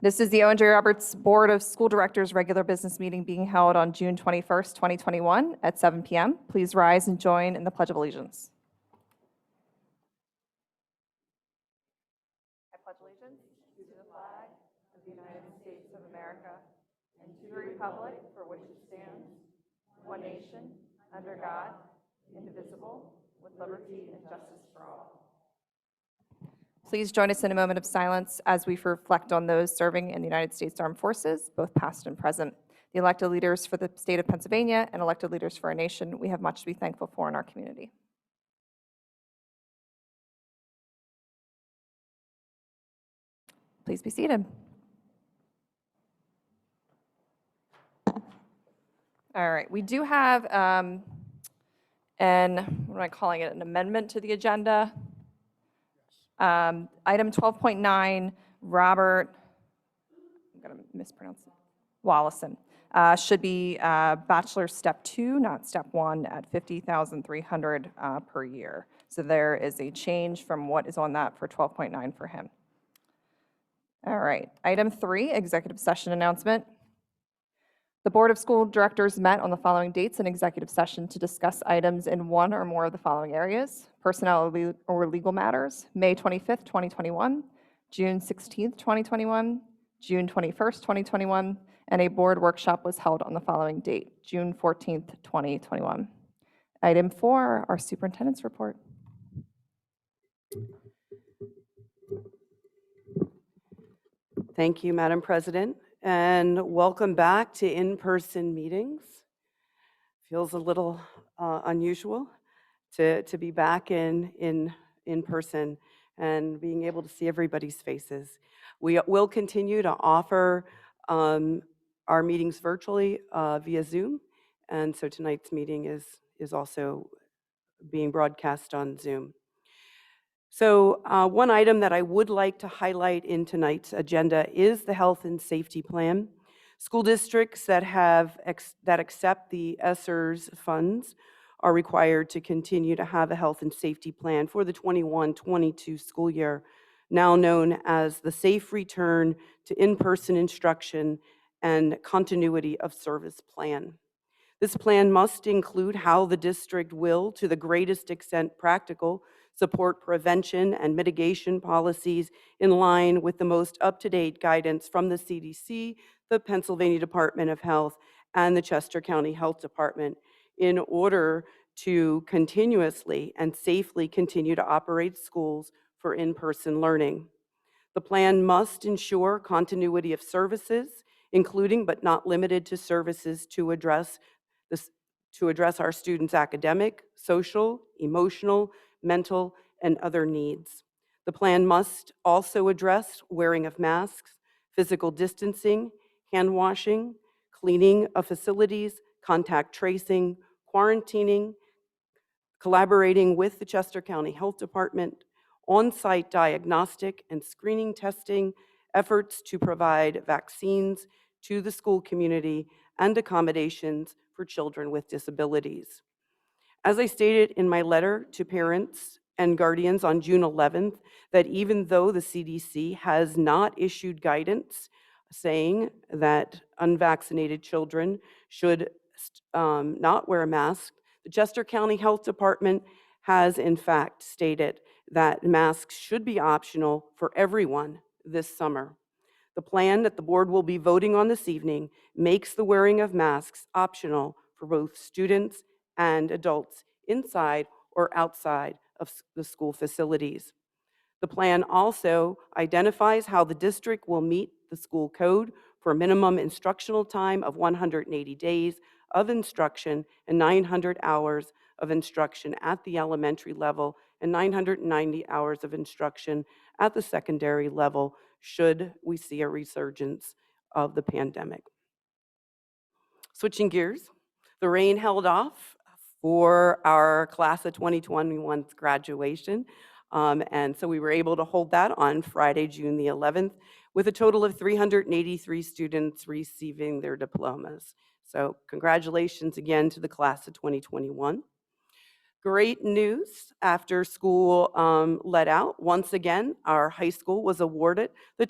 This is the Owen J. Roberts Board of School Directors regular business meeting being held on June 21st, 2021 at 7 p.m. Please rise and join in the Pledge of Allegiance. I pledge allegiance to the flag of the United States of America and to the republic for which it stands, one nation, under God, indivisible, with liberty and justice for all. Please join us in a moment of silence as we reflect on those serving in the United States Armed Forces, both past and present. The elected leaders for the state of Pennsylvania and elected leaders for our nation, we have much to be thankful for in our community. Please be seated. All right, we do have what am I calling it, an amendment to the agenda. Item 12.9, Robert, I'm going to mispronounce it, Wallison, should be bachelor step 2, not step 1, at $50,300 per year. So there is a change from what is on that for 12.9 for him. All right, item 3, executive session announcement. The Board of School Directors met on the following dates in executive session to discuss items in one or more of the following areas: personnel or legal matters, May 25th, 2021, June 16th, 2021, June 21st, 2021, and a board workshop was held on the following date, June 14th, 2021. Item 4, our superintendent's report. Thank you, Madam President, and welcome back to in-person meetings. Feels a little unusual to be back in person and being able to see everybody's faces. We will continue to offer our meetings virtually via Zoom, and so tonight's meeting is also being broadcast on Zoom. So one item that I would like to highlight in tonight's agenda is the health and safety plan. School districts that accept the ESSERS funds are required to continue to have a health and safety plan for the 21-22 school year, now known as the Safe Return to In-Person Instruction and Continuity of Service Plan. This plan must include how the district will, to the greatest extent practical, support prevention and mitigation policies in line with the most up-to-date guidance from the CDC, the Pennsylvania Department of Health, and the Chester County Health Department in order to continuously and safely continue to operate schools for in-person learning. The plan must ensure continuity of services, including but not limited to services to address our students' academic, social, emotional, mental, and other needs. The plan must also address wearing of masks, physical distancing, hand washing, cleaning of facilities, contact tracing, quarantining, collaborating with the Chester County Health Department, on-site diagnostic and screening testing, efforts to provide vaccines to the school community, and accommodations for children with disabilities. As I stated in my letter to parents and guardians on June 11th, that even though the CDC has not issued guidance saying that unvaccinated children should not wear a mask, the Chester County Health Department has in fact stated that masks should be optional for everyone this summer. The plan that the board will be voting on this evening makes the wearing of masks optional for both students and adults inside or outside of the school facilities. The plan also identifies how the district will meet the school code for a minimum instructional time of 180 days of instruction and 900 hours of instruction at the elementary level and 990 hours of instruction at the secondary level should we see a resurgence of the pandemic. Switching gears, the rain held off for our class of 2021's graduation. And so we were able to hold that on Friday, June the 11th, with a total of 383 students receiving their diplomas. So congratulations again to the class of 2021. Great news after school let out. Once again, our high school was awarded the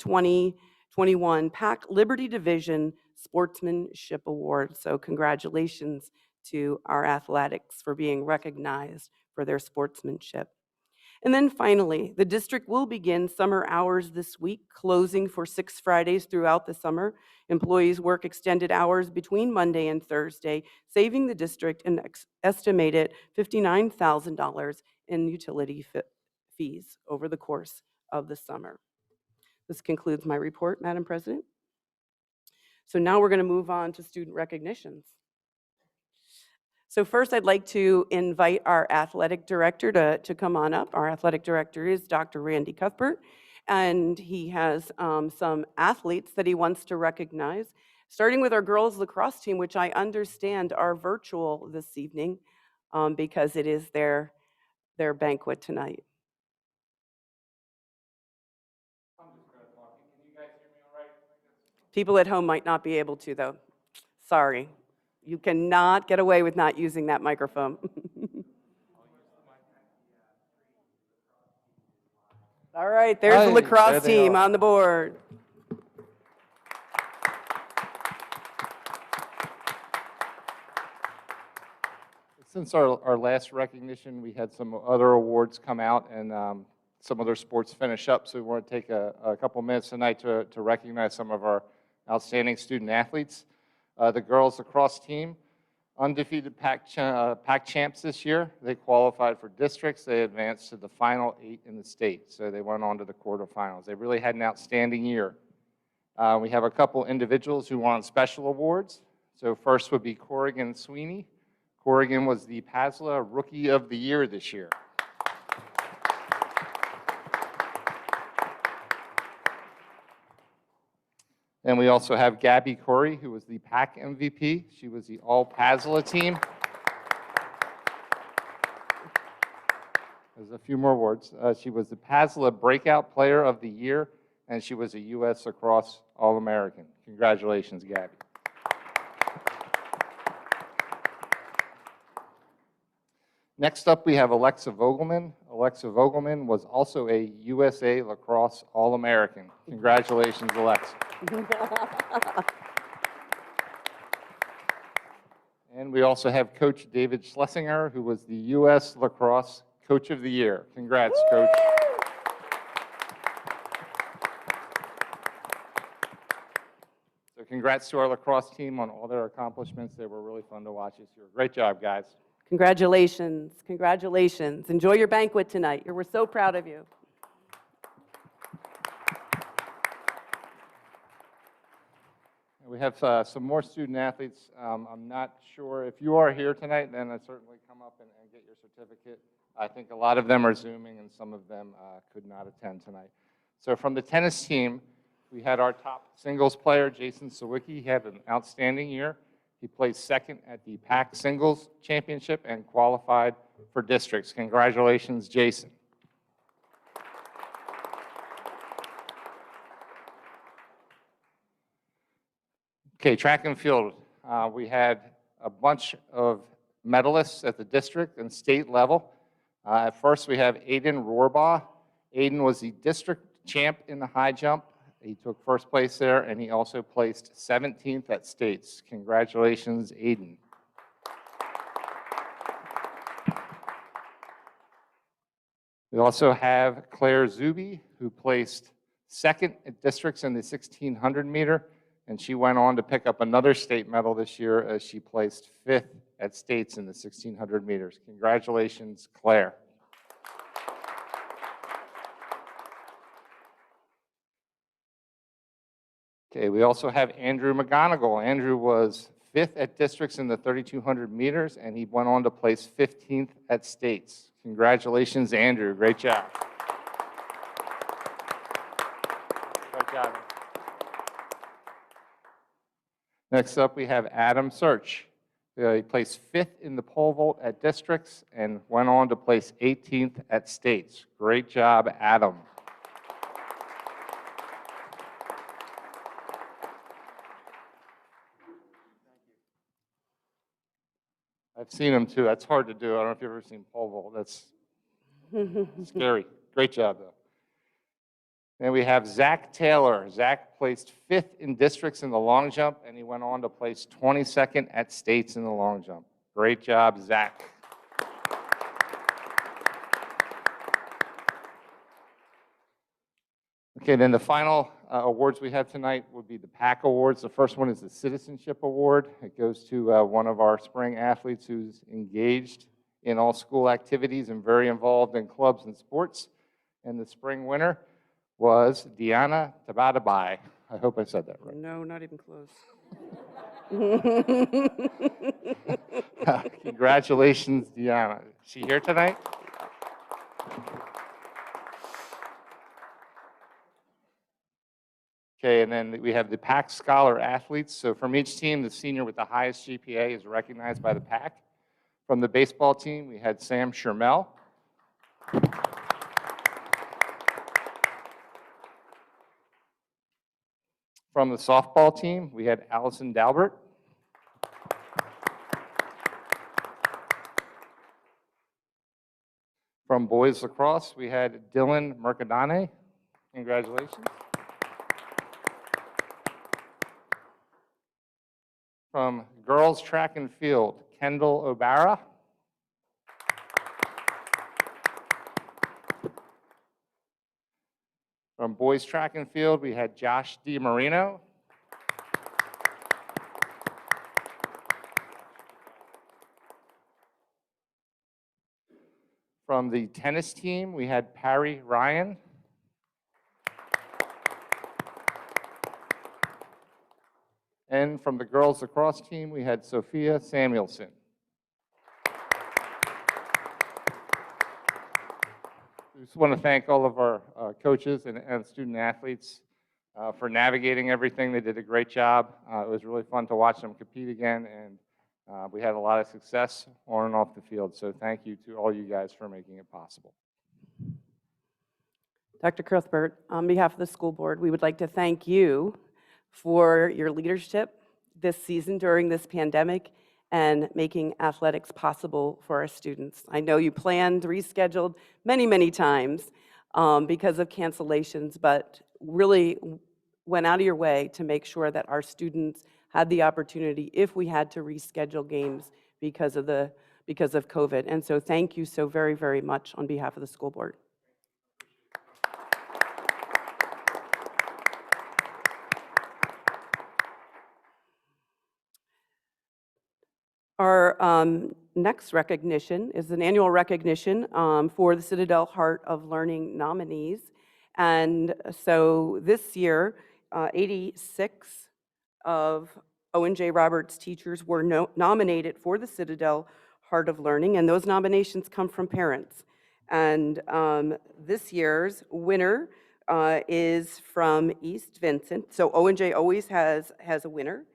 2021 PAC Liberty Division Sportsmanship Award. So congratulations to our athletics for being recognized for their sportsmanship. And then finally, the district will begin summer hours this week, closing for 6 Fridays throughout the summer. Employees work extended hours between Monday and Thursday, saving the district an estimated $59,000 in utility fees over the course of the summer. This concludes my report, Madam President. So now we're going to move on to student recognitions. So first, I'd like to invite our athletic director to come on up. Our athletic director is Dr. Randy Cuthbert, and he has some athletes that he wants to recognize, starting with our girls lacrosse team, which I understand are virtual this evening because it is their banquet tonight. People at home might not be able to, though. Sorry. You cannot get away with not using that microphone. All right, there's the lacrosse team on the board. Since our last recognition, we had some other awards come out and some other sports finish up. So we want to take a couple minutes tonight to recognize some of our outstanding student athletes. The girls lacrosse team, undefeated PAC champs this year. They qualified for districts. They advanced to the final 8 in the state. So they went on to the quarterfinals. They really had an outstanding year. We have a couple individuals who won special awards. So first would be Corrigan Sweeney. Corrigan was the PASLA Rookie of the Year this year. And we also have Gabby Corey, who was the PAC MVP. She was the all-PASLA team. There's a few more awards. She was the PASLA Breakout Player of the Year, and she was a U.S. Lacrosse All-American. Congratulations, Gabby. Next up, we have Alexa Vogelman. Alexa Vogelman was also a USA Lacrosse All-American. Congratulations, Alexa. And we also have Coach David Schlesinger, who was the U.S. Lacrosse Coach of the Year. Congrats, Coach. So congrats to our lacrosse team on all their accomplishments. They were really fun to watch this year. Great job, guys. Congratulations, congratulations. Enjoy your banquet tonight. We're so proud of you. We have some more student athletes. I'm not sure if you are here tonight, then I certainly come up and get your certificate. I think a lot of them are Zooming and some of them could not attend tonight. So from the tennis team, we had our top singles player, Jason Sawicki. He had an outstanding year. He placed second at the PAC Singles Championship and qualified for districts. Congratulations, Jason. Okay, track and field. We had a bunch of medalists at the district and state level. At first, we have Aiden Rohrbaugh. Aiden was the district champ in the high jump. He took first place there, and he also placed 17th at states. Congratulations, Aiden. We also have Claire Zuby, who placed second at districts in the 1600 meter, and she went on to pick up another state medal this year as she placed 5th at states in the 1600 meters. Congratulations, Claire. Okay, we also have Andrew McGonigal. Andrew was 5th at districts in the 3200 meters, and he went on to place 15th at states. Congratulations, Andrew. Great job. Great job. Next up, we have Adam Search. He placed 5th in the pole vault at districts and went on to place 18th at states. Great job, Adam. I've seen him too. That's hard to do. I don't know if you've ever seen pole vault. That's scary. Great job, though. Then we have Zach Taylor. Zach placed 5th in districts in the long jump, and he went on to place 22nd at states in the long jump. Great job, Zach. Okay, then the final awards we have tonight would be the PAC Awards. The first one is the Citizenship Award. It goes to one of our spring athletes who's engaged in all school activities and very involved in clubs and sports. And the spring winner was Diana Tabatabai. I hope I said that right. No, not even close. Congratulations, Deanna. Is she here tonight? Okay, and then we have the PAC Scholar Athletes. So from each team, the senior with the highest GPA is recognized by the PAC. From the baseball team, we had Sam Shermell. From the softball team, we had Allison Dalbert. From boys lacrosse, we had Dylan Mercadane. Congratulations. From girls track and field, Kendall O'Bara. From boys track and field, we had Josh DiMarino. From the tennis team, we had Parry Ryan. And from the girls lacrosse team, we had Sophia Samuelson. We just want to thank all of our coaches and student athletes for navigating everything. They did a great job. It was really fun to watch them compete again, and we had a lot of success on and off the field. So thank you to all you guys for making it possible. Dr. Cuthbert, on behalf of the school board, we would like to thank you for your leadership this season during this pandemic and making athletics possible for our students. I know you planned, rescheduled many, many times because of cancellations, but really went out of your way to make sure that our students had the opportunity if we had to reschedule games because of COVID. And so thank you so very, very much on behalf of the school board. Our next recognition is an annual recognition for the Citadel Heart of Learning nominees. And so this year, 86 of Owen J. Roberts teachers were nominated for the Citadel Heart of Learning, and those nominations come from parents. And this year's winner is from East Vincent. So Owen J. always has a winner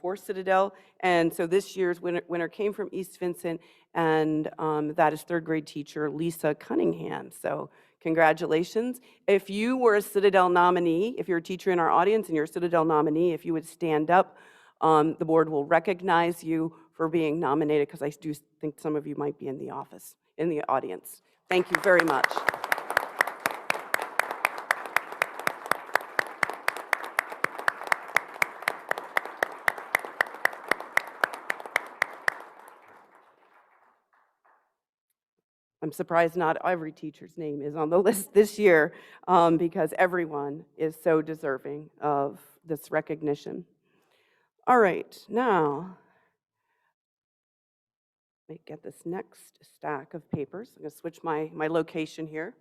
for Citadel, and so this year's winner came from East Vincent, and that is third grade teacher Lisa Cunningham. So congratulations. If you were a Citadel nominee, if you're a teacher in our audience and you're a Citadel nominee, if you would stand up, the board will recognize you for being nominated, because I do think some of you might be in the audience. Thank you very much. I'm surprised not every teacher's name is on the list this year because everyone is so deserving of this recognition. All right, now, let me get this next stack of papers. I'm going to switch my location here.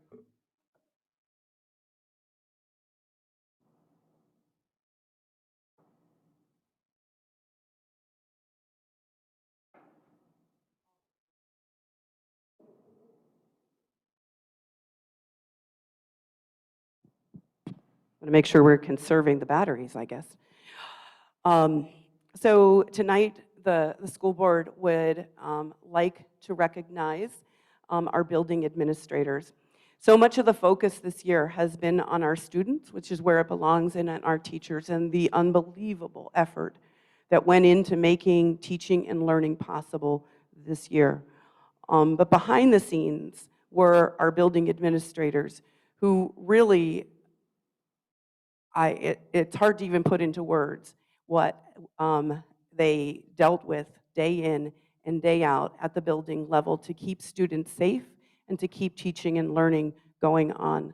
To make sure we're conserving the batteries, I guess. So tonight, the school board would like to recognize our building administrators. So much of the focus this year has been on our students, which is where it belongs, and our teachers, and the unbelievable effort that went into making teaching and learning possible this year. But behind the scenes were our building administrators who really it's hard to even put into words what they dealt with day in and day out at the building level to keep students safe and to keep teaching and learning going on.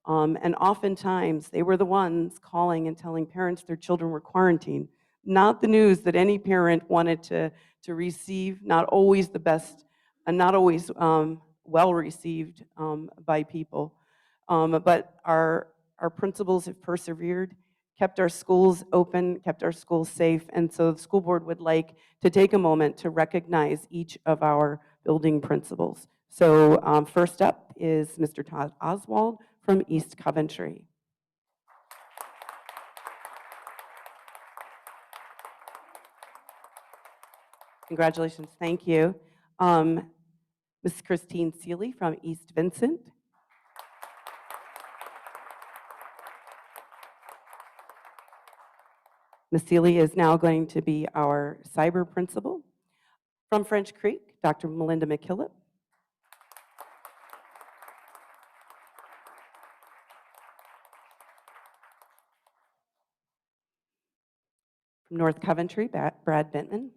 And oftentimes, they were the ones calling and telling parents their children were quarantined. Not the news that any parent wanted to receive, not always the best, and not always well received by people. But our principals have persevered, kept our schools open, kept our schools safe, and so the school board would like to take a moment to recognize each of our building principals. So first up is Mr. Todd Oswald from East Coventry. Congratulations, thank you. Ms. Christine Seeley from East Vincent. Ms. Seeley is now going to be our cyber principal. From French Creek, Dr. Melinda McKillop. From North Coventry, Brad Bentman.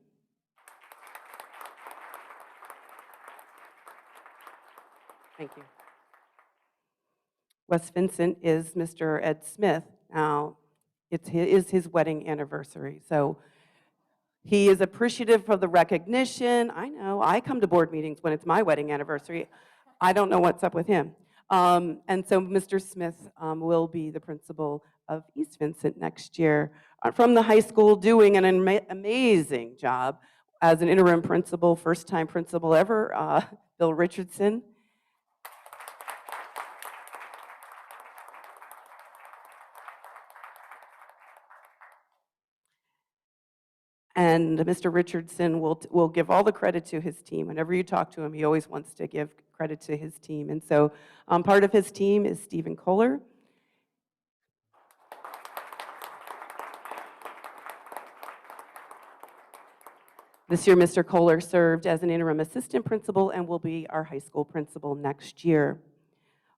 Thank you. West Vincent is Mr. Ed Smith. Now, it is his wedding anniversary, so he is appreciative for the recognition. I know, I come to board meetings when it's my wedding anniversary. I don't know what's up with him. And so Mr. Smith will be the principal of East Vincent next year from the high school, doing an amazing job as an interim principal, first-time principal ever, Bill Richardson. And Mr. Richardson will give all the credit to his team. Whenever you talk to him, he always wants to give credit to his team. And so part of his team is Stephen Kohler. This year, Mr. Kohler served as an interim assistant principal and will be our high school principal next year.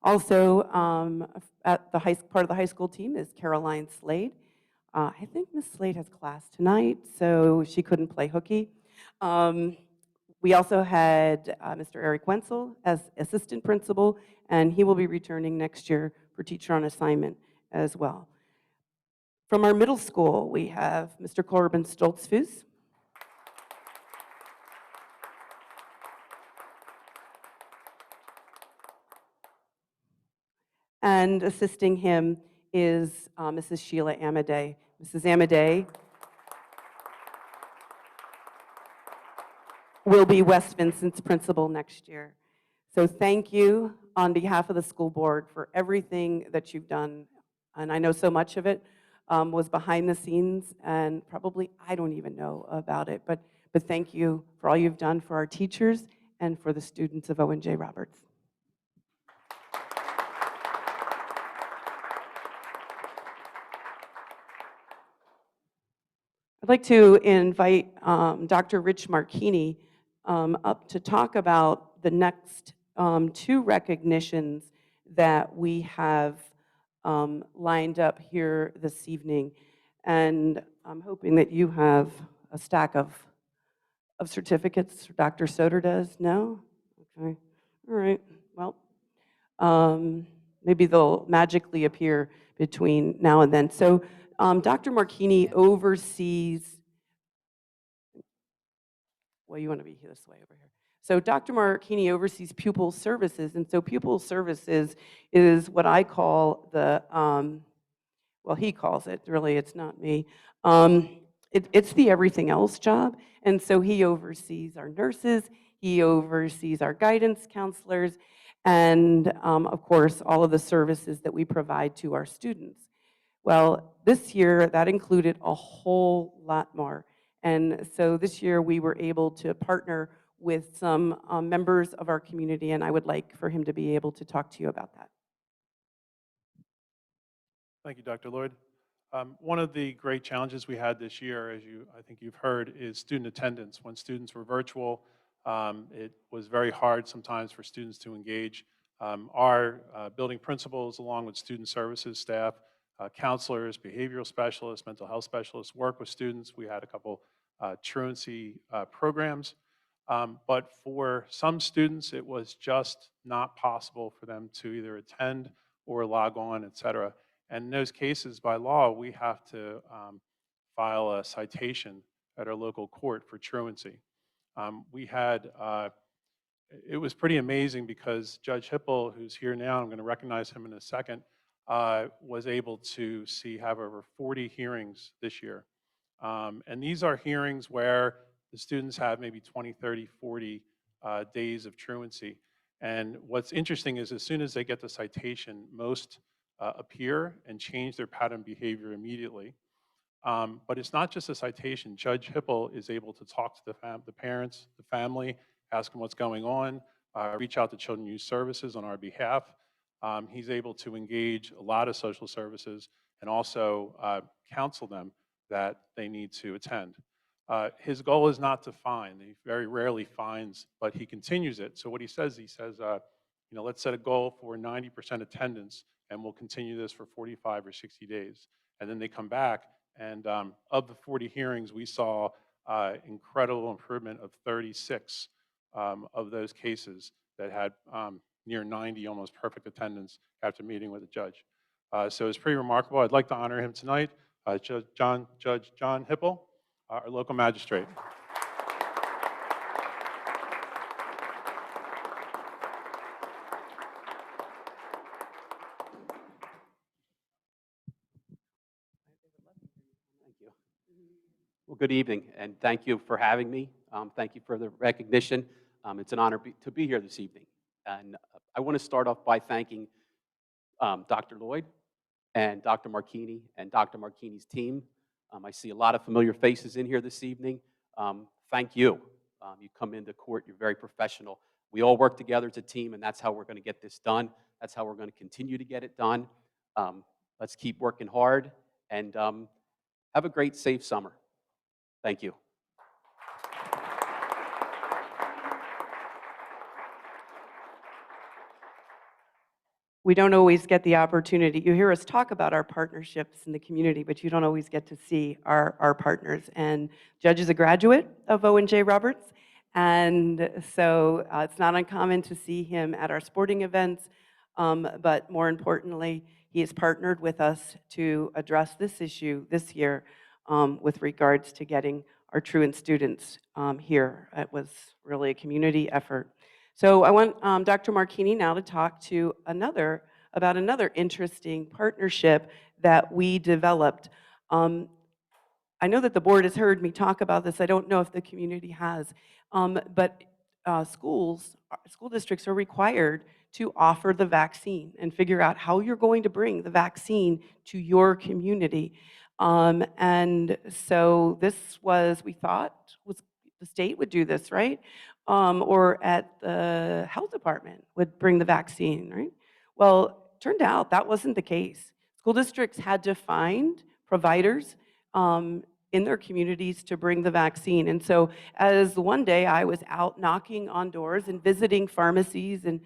Also, at the part of the high school team is Caroline Slade. I think Ms. Slade has class tonight, so she couldn't play hooky. We also had Mr. Eric Wenzel as assistant principal, and he will be returning next year for teacher on assignment as well. From our middle school, we have Mr. Corbin Stoltzfus. And assisting him is Mrs. Sheila Amadei. Mrs. Amadei will be West Vincent's principal next year. So thank you on behalf of the school board for everything that you've done. And I know so much of it was behind the scenes, and probably I don't even know about it. But thank you for all you've done for our teachers and for the students of Owen J. Roberts. I'd like to invite Dr. Rich Marchini up to talk about the next two recognitions that we have lined up here this evening. And I'm hoping that you have a stack of certificates. Dr. Soder does? No? Okay. All right. Well, maybe they'll magically appear between now and then. So Dr. Marchini oversees, well, you want to be this way over here. So Dr. Marchini oversees pupil services, and so pupil services is what I call the, well, he calls it, really, it's not me. It's the everything else job, and so he oversees our nurses, he oversees our guidance counselors, and of course, all of the services that we provide to our students. Well, this year, that included a whole lot more. And so this year, we were able to partner with some members of our community, and I would like for him to be able to talk to you about that. Thank you, Dr. Lloyd. One of the great challenges we had this year, as I think you've heard, is student attendance. When students were virtual, it was very hard sometimes for students to engage. Our building principals, along with student services staff, counselors, behavioral specialists, mental health specialists work with students. We had a couple truancy programs. But for some students, it was just not possible for them to either attend or log on, et cetera. And in those cases, by law, we have to file a citation at our local court for truancy. We had, it was pretty amazing because Judge Hippel, who's here now, I'm going to recognize him in a second, was able to have over 40 hearings this year. And these are hearings where the students have maybe 20, 30, 40 days of truancy. And what's interesting is as soon as they get the citation, most appear and change their pattern behavior immediately. But it's not just a citation. Judge Hippel is able to talk to the parents, the family, ask them what's going on, reach out to Children and Youth Services on our behalf. He's able to engage a lot of social services and also counsel them that they need to attend. His goal is not to fine. He very rarely fines, but he continues it. So what he says, let's set a goal for 90% attendance, and we'll continue this for 45 or 60 days. And then they come back, and of the 40 hearings, we saw incredible improvement of 36 of those cases that had near 90, almost perfect attendance after meeting with the judge. So it's pretty remarkable. I'd like to honor him tonight, Judge John Hippel, our local magistrate. Thank you. Well, good evening, and thank you for having me. Thank you for the recognition. It's an honor to be here this evening. And I want to start off by thanking Dr. Lloyd and Dr. Marchini and Dr. Marchini's team. I see a lot of familiar faces in here this evening. Thank you. You come into court, you're very professional. We all work together as a team, and that's how we're going to get this done. That's how we're going to continue to get it done. Let's keep working hard, and have a great, safe summer. Thank you. We don't always get the opportunity. You hear us talk about our partnerships in the community, but you don't always get to see our partners. And Judge is a graduate of Owen-J. Roberts, and so it's not uncommon to see him at our sporting events, but more importantly, he has partnered with us to address this issue this year with regards to getting our truant students here. It was really a community effort. So I want Dr. Marchini now to talk to about another interesting partnership that we developed. I know that the board has heard me talk about this. I don't know if the community has, but school districts are required to offer the vaccine and figure out how you're going to bring the vaccine to your community. And so this was, we thought, the state would do this, right? Or at the health department would bring the vaccine, right? Well, turned out that wasn't the case. School districts had to find providers in their communities to bring the vaccine. And so as one day I was out knocking on doors and visiting pharmacies and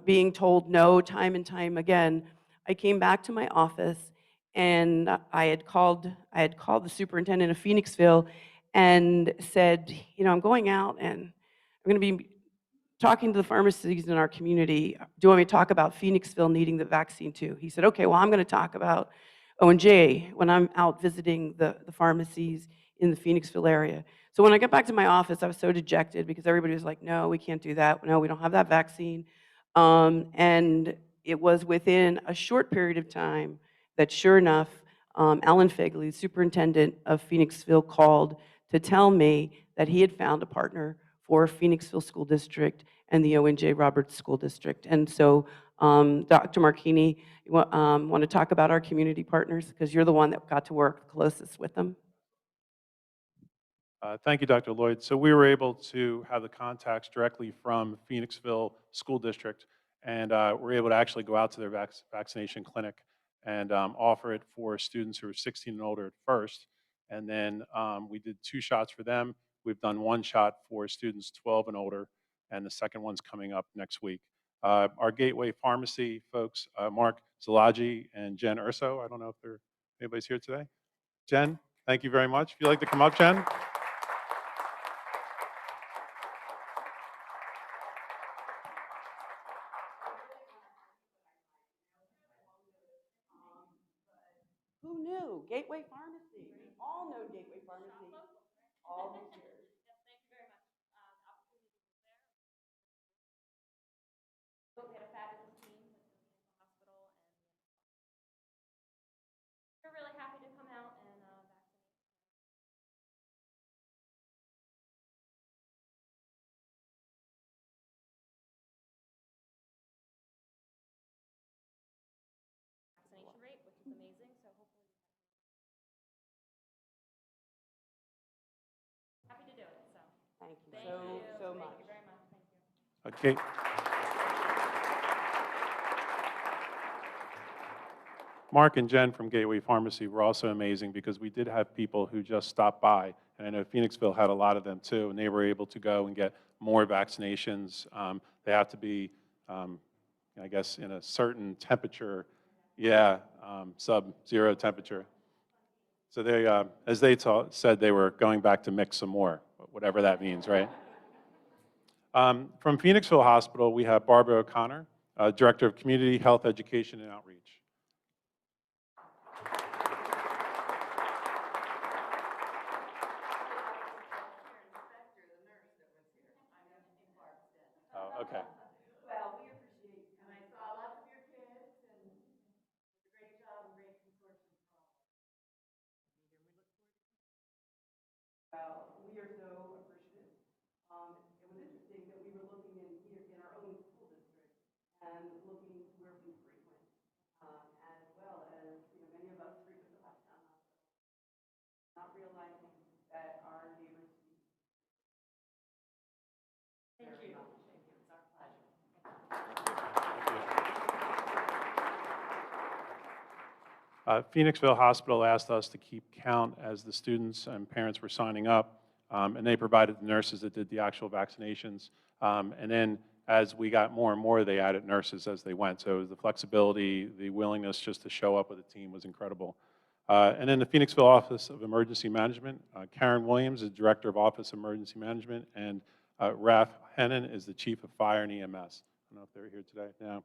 being told no time and time again, I came back to my office and I had called the superintendent of Phoenixville and said, I'm going out and I'm going to be talking to the pharmacies in our community. Do you want me to talk about Phoenixville needing the vaccine too? He said, okay, well, I'm going to talk about O&J when I'm out visiting the pharmacies in the Phoenixville area. So when I got back to my office, I was so dejected because everybody was like, no, we can't do that. No, we don't have that vaccine. And it was within a short period of time that sure enough, Alan Fegley, superintendent of Phoenixville, called to tell me that he had found a partner for Phoenixville School District and the Owen-J. Roberts School District. And so, Dr. Marchini, you want to talk about our community partners? Because you're the one that got to work closest with them. Thank you, Dr. Lloyd. So we were able to have the contacts directly from Phoenixville School District, and we're able to actually go out to their vaccination clinic and offer it for students who are 16 and older at first. And then we did 2 shots for them. We've done 1 shot for students 12 and older, and the second one's coming up next week. Our Gateway Pharmacy folks, Mark Zalagi and Jen Urso. I don't know if anybody's here today. Jen, thank you very much. If you'd like to come up, Jen. Who knew? Gateway Pharmacy. We all know Gateway Pharmacy. All these years. We had a fabulous team with the hospital, and we're really happy to come out and vaccinate. Vaccination rate, which is amazing, so hopefully. Happy to do it, so. Thank you Thank so, you. so Thank much. you very much, thank you. Okay. Mark and Jen from Gateway Pharmacy were also amazing because we did have people who just stopped by, and I know Phoenixville had a lot of them too, and they were able to go and get more vaccinations. They have to be, I guess, in a certain temperature, yeah, sub-zero temperature. So they, as they said, they were going back to mix some more, whatever that means, right? From Phoenixville Hospital, we have Barbara O'Connor, Director of Community Health Education and Outreach. Oh, okay. Well, we appreciate, and I saw lots of your kids, and it's a great job and great consortium for all. Well, we are so appreciative. It was interesting that we were looking in here in our own school district and looking where we frequent, as well as, many of us frequent the Lifetown Hospital, not realizing that our neighbors. Thank you. It's our pleasure. Phoenixville Hospital asked us to keep count as the students and parents were signing up, and they provided the nurses that did the actual vaccinations. And then as we got more and more, they added nurses as they went. So the flexibility, the willingness just to show up with a team was incredible. And then the Phoenixville Office of Emergency Management, Karen Williams is Director of Office of Emergency Management, and Raf Hennon is the Chief of Fire and EMS. I don't know if they're here today now.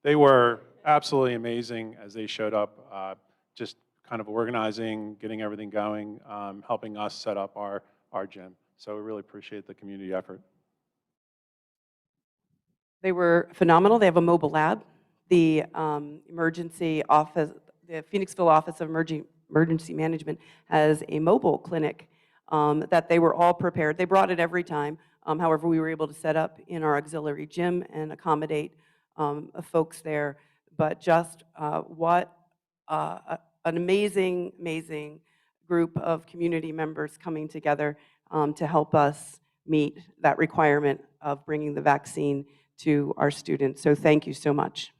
They were absolutely amazing as they showed up, just kind of organizing, getting everything going, helping us set up our gym. So we really appreciate the community effort. They were phenomenal. They have a mobile lab. The emergency office, the Phoenixville Office of Emergency Management has a mobile clinic that they were all prepared. They brought it every time. However, we were able to set up in our auxiliary gym and accommodate folks there. But just what an amazing, amazing group of community members coming together to help us meet that requirement of bringing the vaccine to our students. So thank you so much.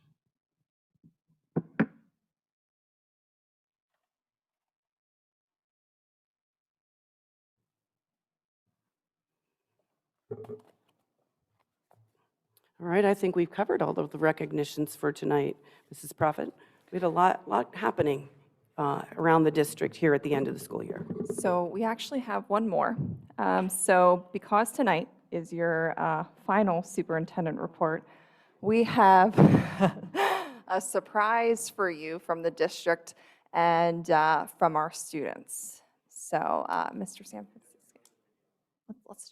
All right, I think we've covered all of the recognitions for tonight, Mrs. Prophet. We had a lot happening around the district here at the end of the school year. So we actually have one more. So because tonight is your final superintendent report, we have a surprise for you from the district and from our students. So Mr. San Francisco, let's do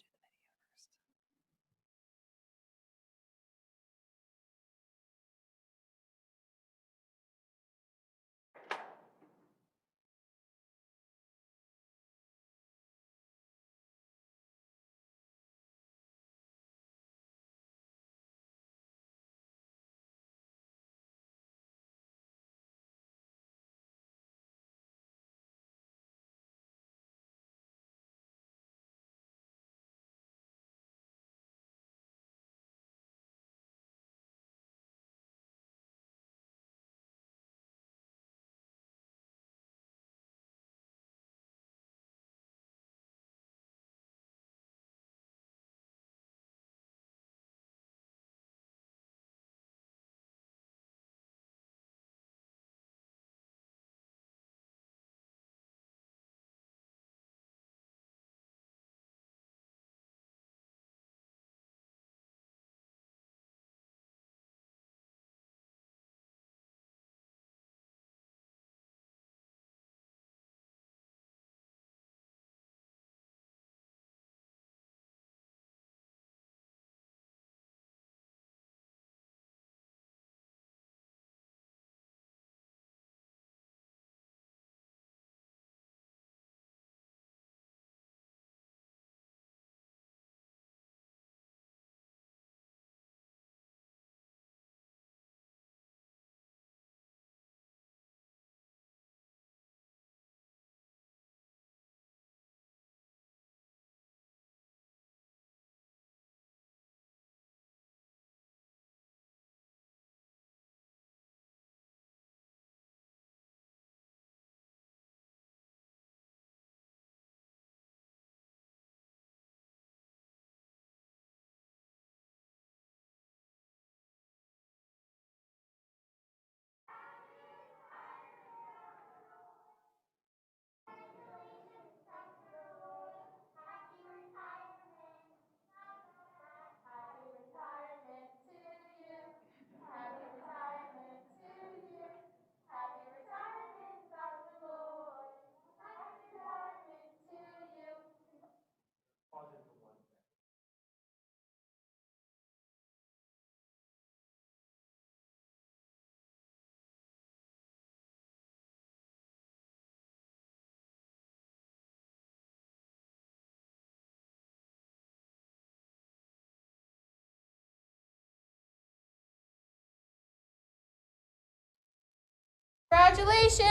Congratulations!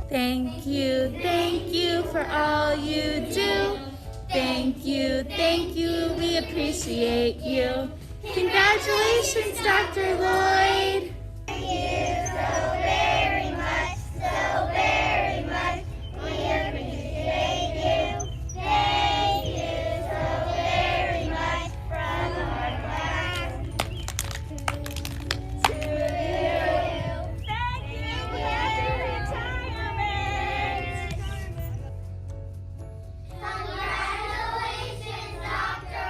Thank you for all you do. Thank you, we appreciate you. Congratulations, Dr. Lloyd. Thank you so very much, We appreciate you. Thank you so very much from our class to you. Thank you, happy retirement. Congratulations, Dr.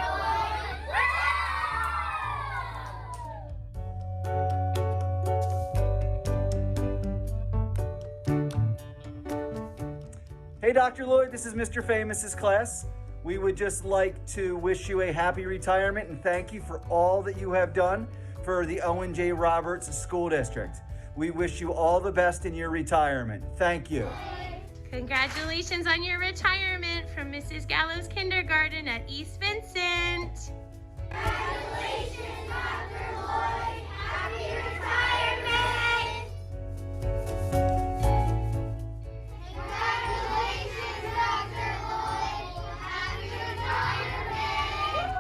Hey, Dr. Lloyd, this is Mr. Famous's class. We would just like to wish you a happy retirement and thank you for all that you have done for the Owen J. Roberts School District. We wish you all the best in your retirement. Thank you. Congratulations on your retirement from Mrs. Gallows Kindergarten at East Vincent. Congratulations, Dr. Lloyd. Happy retirement. Congratulations, Dr. Lloyd. Happy retirement.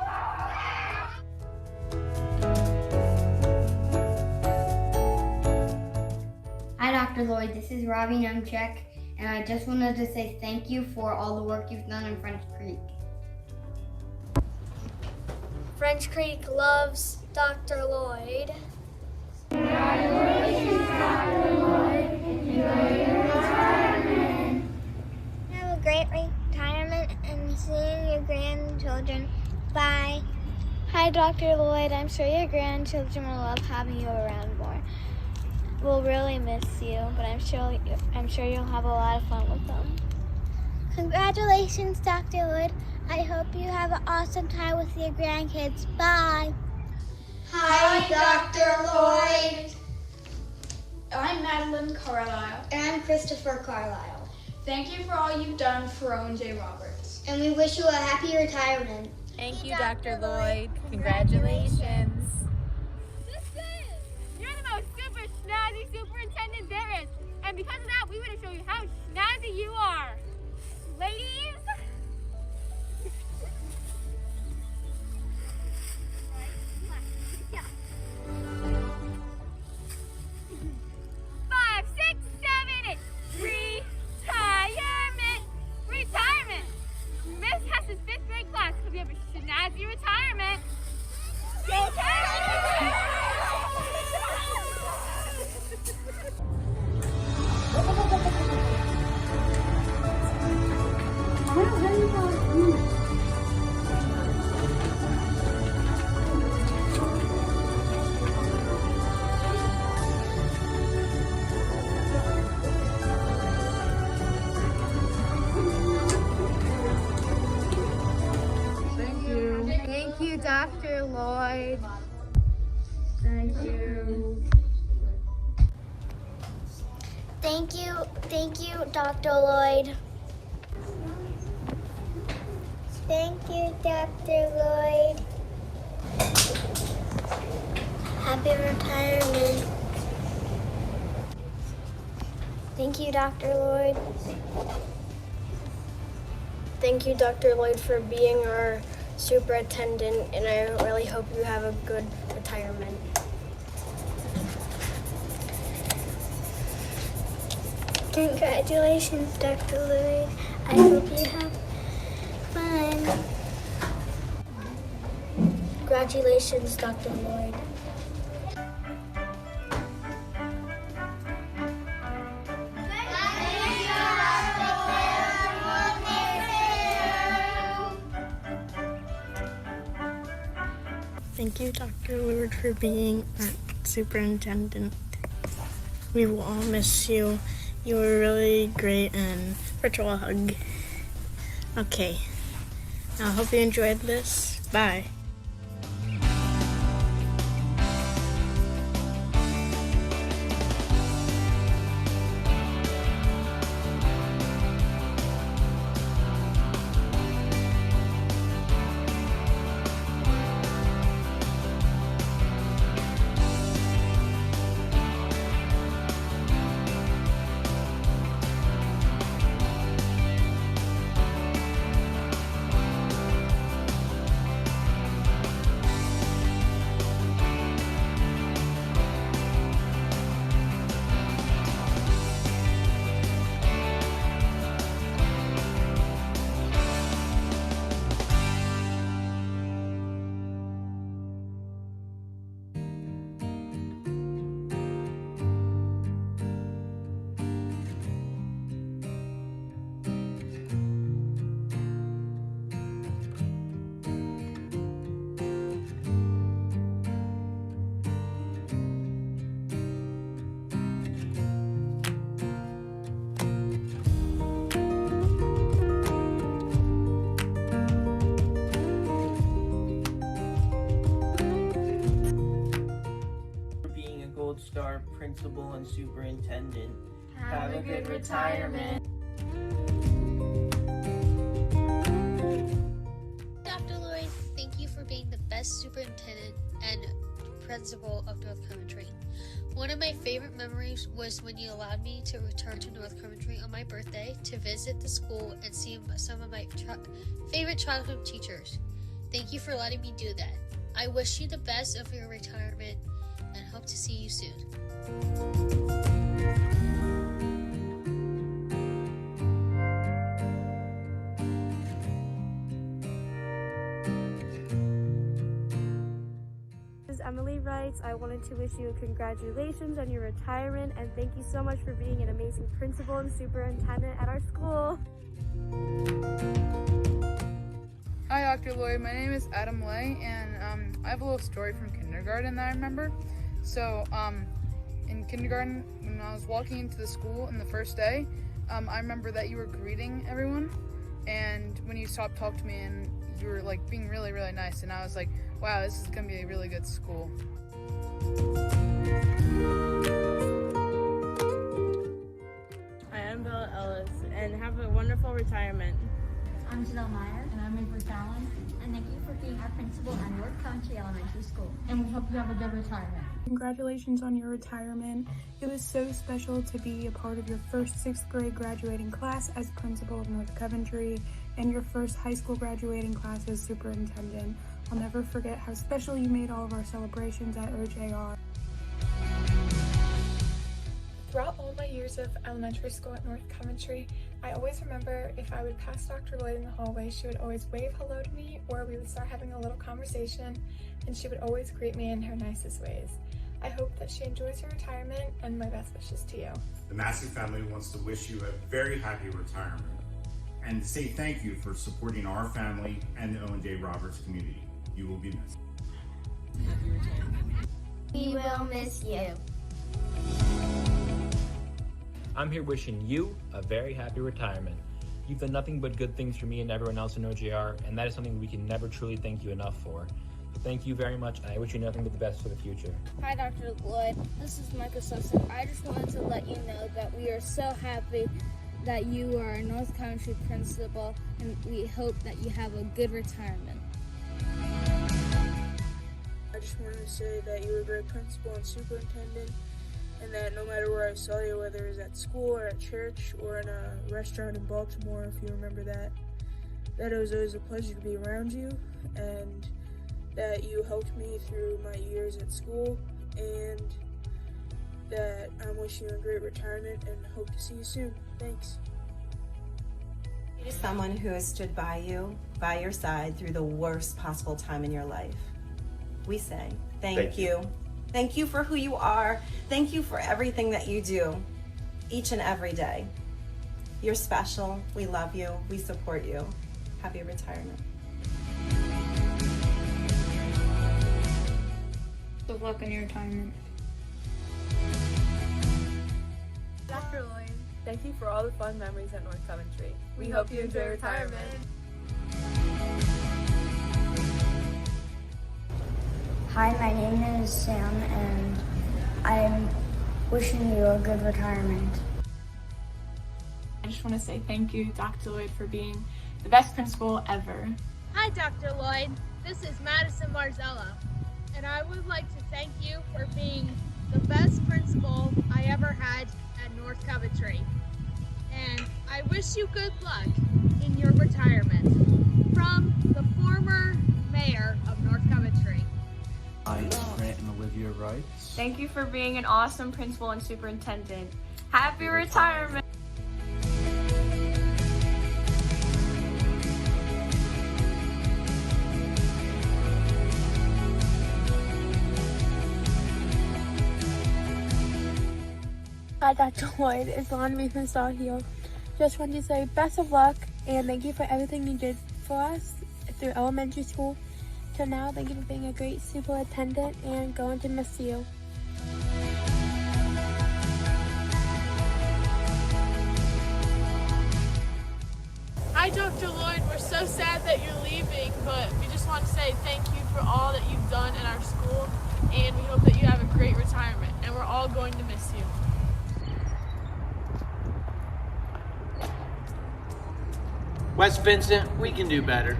Hi, Dr. Lloyd. This is Robbie Nemchek, and I just wanted to say thank you for all the work you've done in French Creek. French Creek loves Dr. Lloyd. Congratulations, Dr. Lloyd. Enjoy your retirement. Have a great retirement and seeing your grandchildren. Bye. Hi, Dr. Lloyd. I'm sure your grandchildren will love having you around more. We'll really miss you, but I'm sure you'll have a lot of fun with them. Congratulations, Dr. Lloyd. I hope you have an awesome time with your grandkids. Bye. Hi, Dr. Lloyd. I'm Madeline Carlisle. And I'm Christopher Carlisle. Thank you for all you've done for Owen J. Roberts. And we wish you a happy retirement. Thank you, Dr. Lloyd. Congratulations. You're the most super snazzy superintendent there is. And because of that, we want to show you how snazzy you are. Ladies. Yeah. 5, 6, 7, 8. Retirement. Retirement. Miss Hess's 5th grade class could be a snazzy retirement. Thank you, Dr. Lloyd. Thank you. Thank you, Dr. Lloyd. Thank you, Dr. Lloyd. Happy retirement. Thank you, Dr. Lloyd. Thank you, Dr. Lloyd, for being our superintendent, and I really hope you have a good retirement. Congratulations, Dr. Lloyd. I hope you have fun. Congratulations, Dr. Lloyd. Thank you, Dr. Lloyd, for being our superintendent. We will all miss you. You were really great, and virtual hug. Okay. I hope you enjoyed this. Bye. star principal and superintendent. Have a good retirement. Dr. Lloyd, thank you for being the best superintendent and principal of North Coventry. One of my favorite memories was when you allowed me to return to North Coventry on my birthday to visit the school and see some of my favorite childhood teachers. Thank you for letting me do that. I wish you the best of your retirement and hope to see you soon. Emily writes, I wanted to wish you congratulations on your retirement and thank you so much for being an amazing principal and superintendent at our school. Hi Dr. Lloyd, my name is Adam Lay and I have a little story from kindergarten that I remember. So in kindergarten, when I was walking into the school in the first day, I remember that you were greeting everyone, and when you stopped talking to me and you were like being really, really nice, and I was like, wow, this is gonna be a really good school. I am Bella Ellis, and have a wonderful retirement. I'm Janelle Meyer, and I'm Amber Fallon, and thank you for being our principal at North Coventry Elementary School. And we hope you have a good retirement. Congratulations on your retirement. It was so special to be a part of your first 6th grade graduating class as principal of North Coventry and your first high school graduating class as superintendent. I'll never forget how special you made all of our celebrations at OJR. Throughout all my years of elementary school at North Coventry, I always remember if I would pass Dr. Lloyd in the hallway, she would always wave hello to me, or we would start having a little conversation, and she would always greet me in her nicest ways. I hope that she enjoys her retirement, and my best wishes to you. The Massey family wants to wish you a very happy retirement and say thank you for supporting our family and the Owen J. Roberts community. You will be missed. We will miss you. I'm here wishing you a very happy retirement. You've done nothing but good things for me and everyone else in OJR, and that is something we can never truly thank you enough for. So thank you very much, and I wish you nothing but the best for the future. Hi, Dr. Lloyd. This is Michael Sussin. I just wanted to let you know that we are so happy that you are a North Coventry principal, and we hope that you have a good retirement. I just wanted to say that you were a great principal and superintendent, and that no matter where I saw you, whether it was at school or at church or in a restaurant in Baltimore, if you remember that it was always a pleasure to be around you, and that you helped me through my years at school, and that I'm wishing you a great retirement and hope to see you soon. Thanks. To someone who has stood by you, by your side through the worst possible time in your life, we say thank you. Thank you for who you are. Thank you for everything that you do each and every day. You're special. We love you. We support you. Happy retirement. Good luck in your retirement. Dr. Lloyd, thank you for all the fun memories at North Coventry. We hope you enjoy retirement. Hi, my name is Sam, and I'm wishing you a good retirement. I just want to say thank you, Dr. Lloyd, for being the best principal ever. Hi, Dr. Lloyd. This is Madison Marzella, and I would like to thank you for being the best principal I ever had at North Coventry. And I wish you good luck in your retirement. From the former mayor of North Coventry. Hi, Grant and Olivia Wrights. Thank you for being an awesome principal and superintendent. Happy retirement! Hi, Dr. Lloyd. It's Lonnie from Star Hill. Just wanted to say best of luck and thank you for everything you did for us through elementary school till now. Thank you for being a great superintendent and going to miss you. Hi, Dr. Lloyd. We're so sad that you're leaving, but we just want to say thank you for all that you've done in our school, and we hope that you have a great retirement. And we're all all going to miss you. West Vincent, we can do better.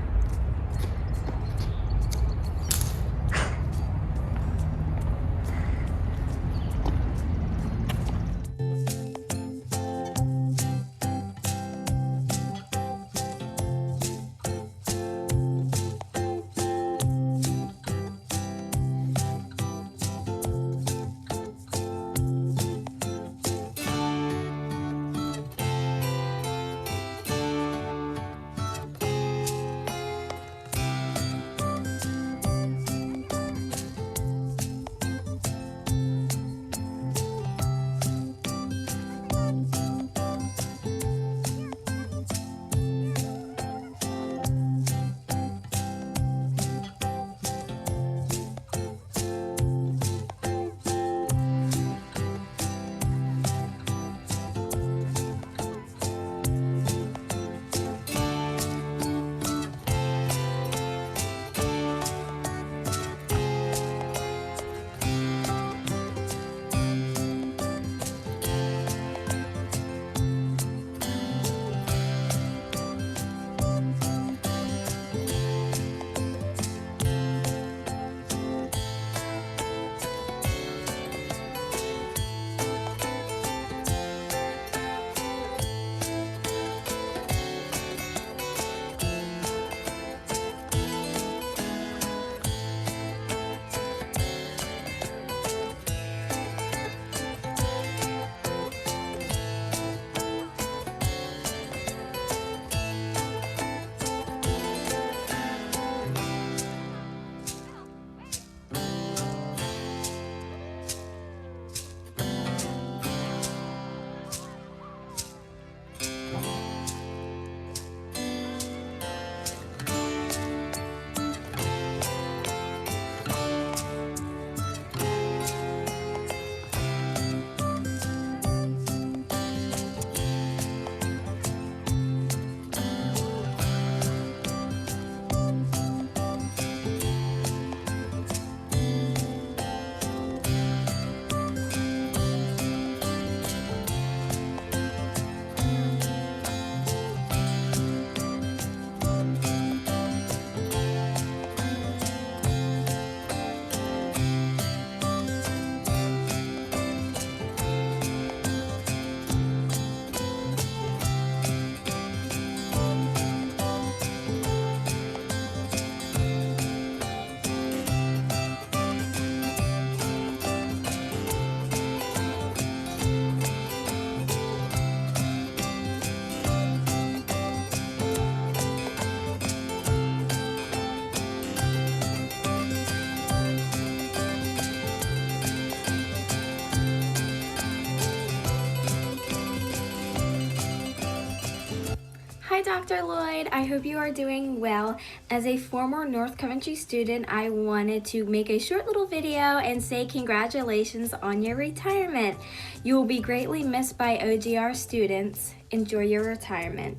Hi Dr. Lloyd, I hope you are doing well. As a former North Coventry student, I wanted to make a short little video and say congratulations on your retirement. You will be greatly missed by OGR students. Enjoy your retirement.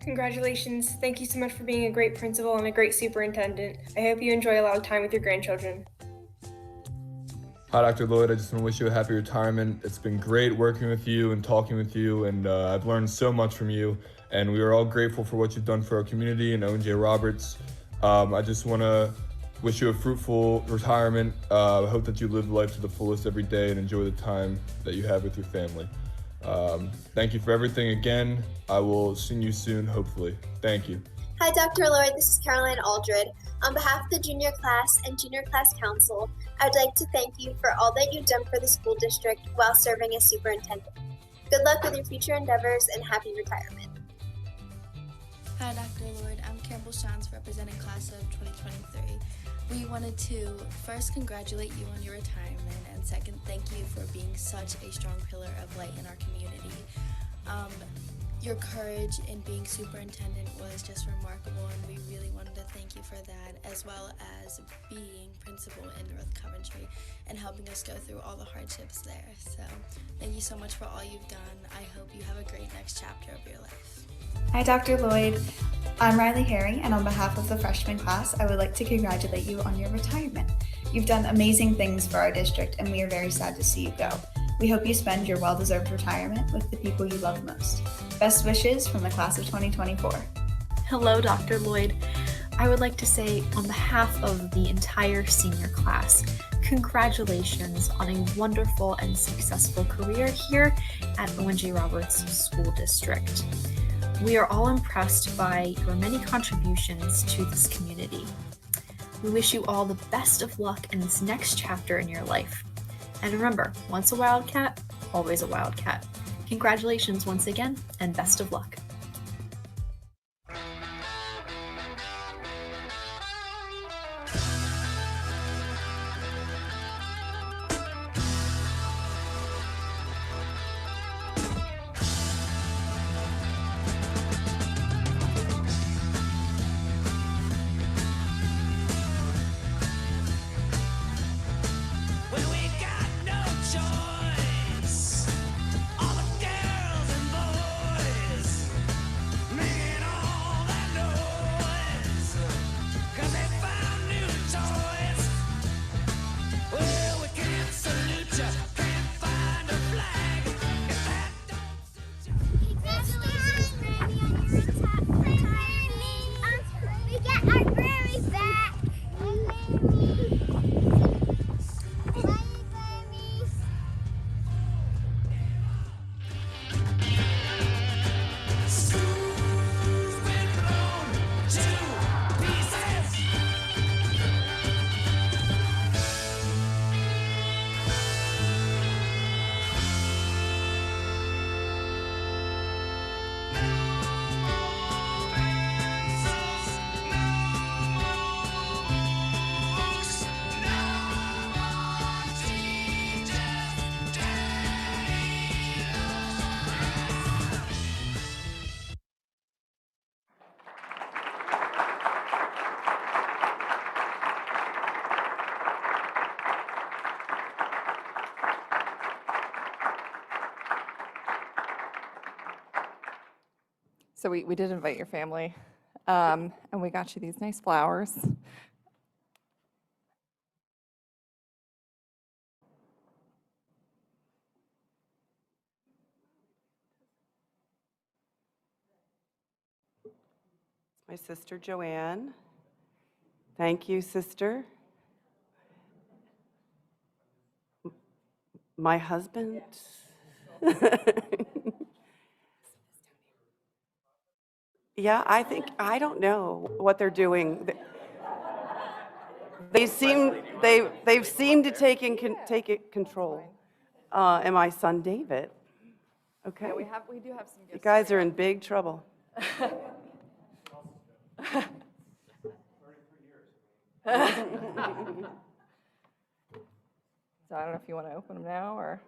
Congratulations. Thank you so much for being a great principal and a great superintendent. I hope you enjoy a lot of time with your grandchildren. Hi, Dr. Lloyd. I just want to wish you a happy retirement. It's been great working with you and talking with you, and I've learned so much from you, and we are all grateful for what you've done for our community and Owen J. Roberts. I just want to wish you a fruitful retirement. I hope that you live life to the fullest every day and enjoy the time that you have with your family. Thank you for everything again. I will see you soon, hopefully. Thank you. Hi, Dr. Lloyd. This is Caroline Aldred. On behalf of the junior class and junior class council, I would like to thank you for all that you've done for the school district while serving as superintendent. Good luck with your future endeavors and happy retirement. Hi, Dr. Lloyd. I'm Campbell Shans, representing class of 2023. We wanted to first congratulate you on your retirement, and second, thank you for being such a strong pillar of light in our community. Your courage in being superintendent was just remarkable, and we really wanted to thank you for that, as well as being principal in North Coventry and helping us go through all the hardships there. So thank you so much for all you've done. I hope you have a great next chapter of your life. Hi, Dr. Lloyd. I'm Riley Herring, and on behalf of the freshman class, I would like to congratulate you on your retirement. You've done amazing things for our district, and we are very sad to see you go. We hope you spend your well-deserved retirement with the people you love most. Best wishes from the class of 2024. Hello, Dr. Lloyd. I would like to say, on behalf of the entire senior class, congratulations on a wonderful and successful career here at Owen J. Roberts School District. We are all impressed by your many contributions to this community. We wish you all the best of luck in this next chapter in your life. And remember, once a Wildcat, always a Wildcat. Congratulations once again, and best of luck. So we did invite your family, and we got you these nice flowers. My sister Joanne. Thank you, sister. My husband. Yeah, I don't know what they're doing. They've seemed to take control. And my son David. Okay. Yeah, we do have some gifts. You guys are in big trouble. So I don't know if you want to open them now or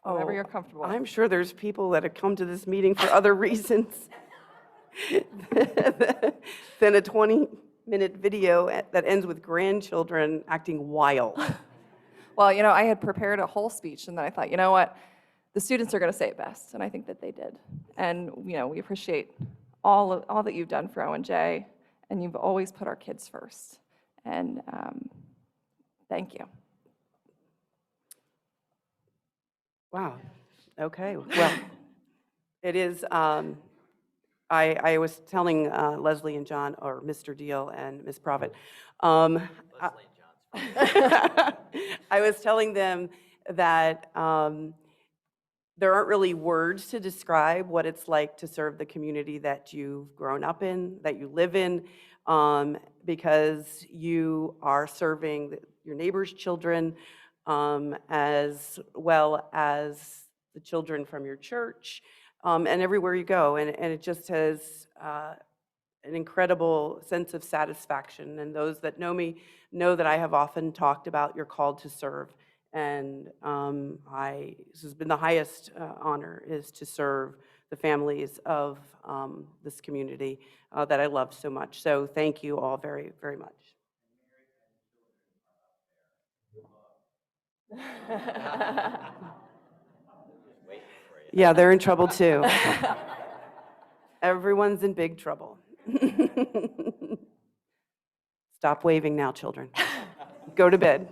whatever you're comfortable with. I'm sure there's people that have come to this meeting for other reasons than a 20-minute video that ends with grandchildren acting wild. Well, you know, I had prepared a whole speech, and then I thought, you know what, the students are going to say it best, and I think that they did. And you know, we appreciate all that you've done for ONJ, and you've always put our kids first. And thank you. Wow. Okay. Well, it is. I was telling Leslie and John, or Mr. Deal and Ms. Profit. I was telling them that there aren't really words to describe what it's like to serve the community that you've grown up in, that you live in, because you are serving your neighbors' children, as well as the children from your church, and everywhere you go. And it just has an incredible sense of satisfaction. And those that know me know that I have often talked about you're called to serve. And this has been the highest honor, is to serve the families of this community that I love so much. So thank you all very, very much. Yeah, they're in trouble too. Everyone's in big trouble. Stop waving now, children. Go to bed.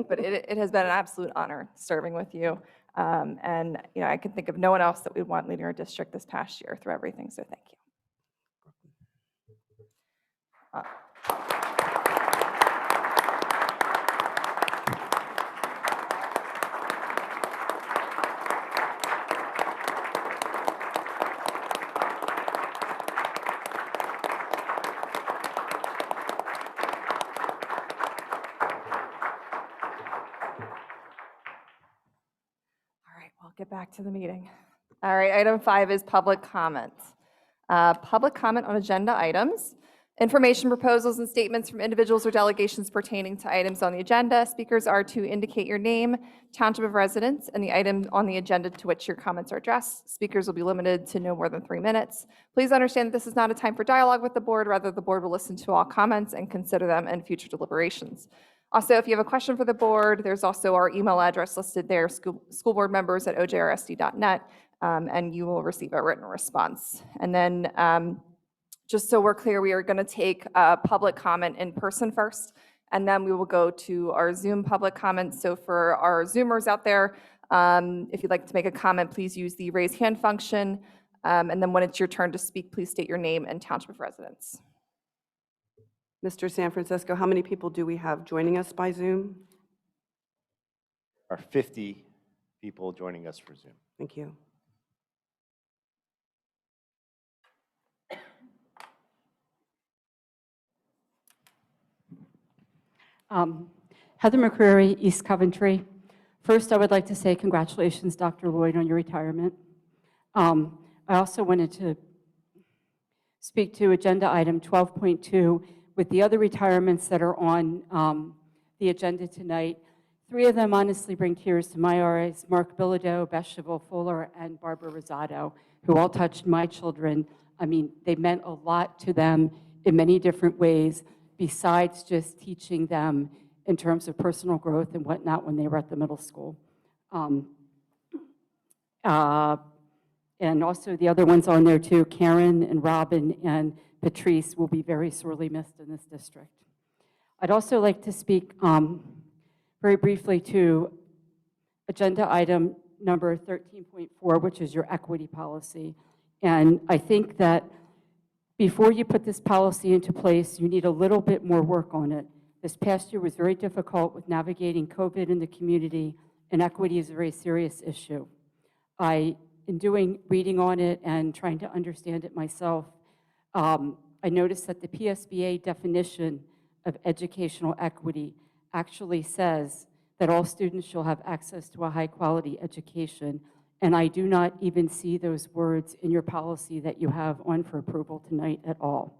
But it has been an absolute honor serving with you. And I can think of no one else that we'd want leading our district this past year through everything, so thank you. I'll get back to the meeting. All right, item 5 is public comments. Public comment on agenda items. Information, proposals, and statements from individuals or delegations pertaining to items on the agenda. Speakers are to indicate your name, township of residence, and the item on the agenda to which your comments are addressed. Speakers will be limited to no more than 3 minutes. Please understand that this is not a time for dialogue with the board. Rather, the board will listen to all comments and consider them in future deliberations. Also, if you have a question for the board, there's also our email address listed there, schoolboardmembers@ojrsd.net, and you will receive a written response. And then just so we're clear, we are going to take public comment in person first, and then we will go to our Zoom public comments. So for our Zoomers out there, if you'd like to make a comment, please use the raise hand function. And then when it's your turn to speak, please state your name and township of residence. Mr. San Francisco, how many people do we have joining us by Zoom? There are 50 people joining us for Zoom. Thank you. Heather McCreary, East Coventry. First, I would like to say congratulations, Dr. Lloyd, on your retirement. I also wanted to speak to agenda item 12.2 with the other retirements that are on the agenda tonight. 3 of them honestly bring tears to my eyes: Mark Bilodeau, Beth Cheval-Fuller, and Barbara Rosado, who all touched my children. I mean, they meant a lot to them in many different ways, besides just teaching them in terms of personal growth and whatnot when they were at the middle school. And also the other ones on there too, Karen and Robin and Patrice, will be very sorely missed in this district. I'd also like to speak very briefly to agenda item number 13.4, which is your equity policy. And I think that before you put this policy into place, you need a little bit more work on it. This past year was very difficult with navigating COVID in the community, and equity is a very serious issue. In reading on it and trying to understand it myself, I noticed that the PSBA definition of educational equity actually says that all students shall have access to a high-quality education, and I do not even see those words in your policy that you have on for approval tonight at all.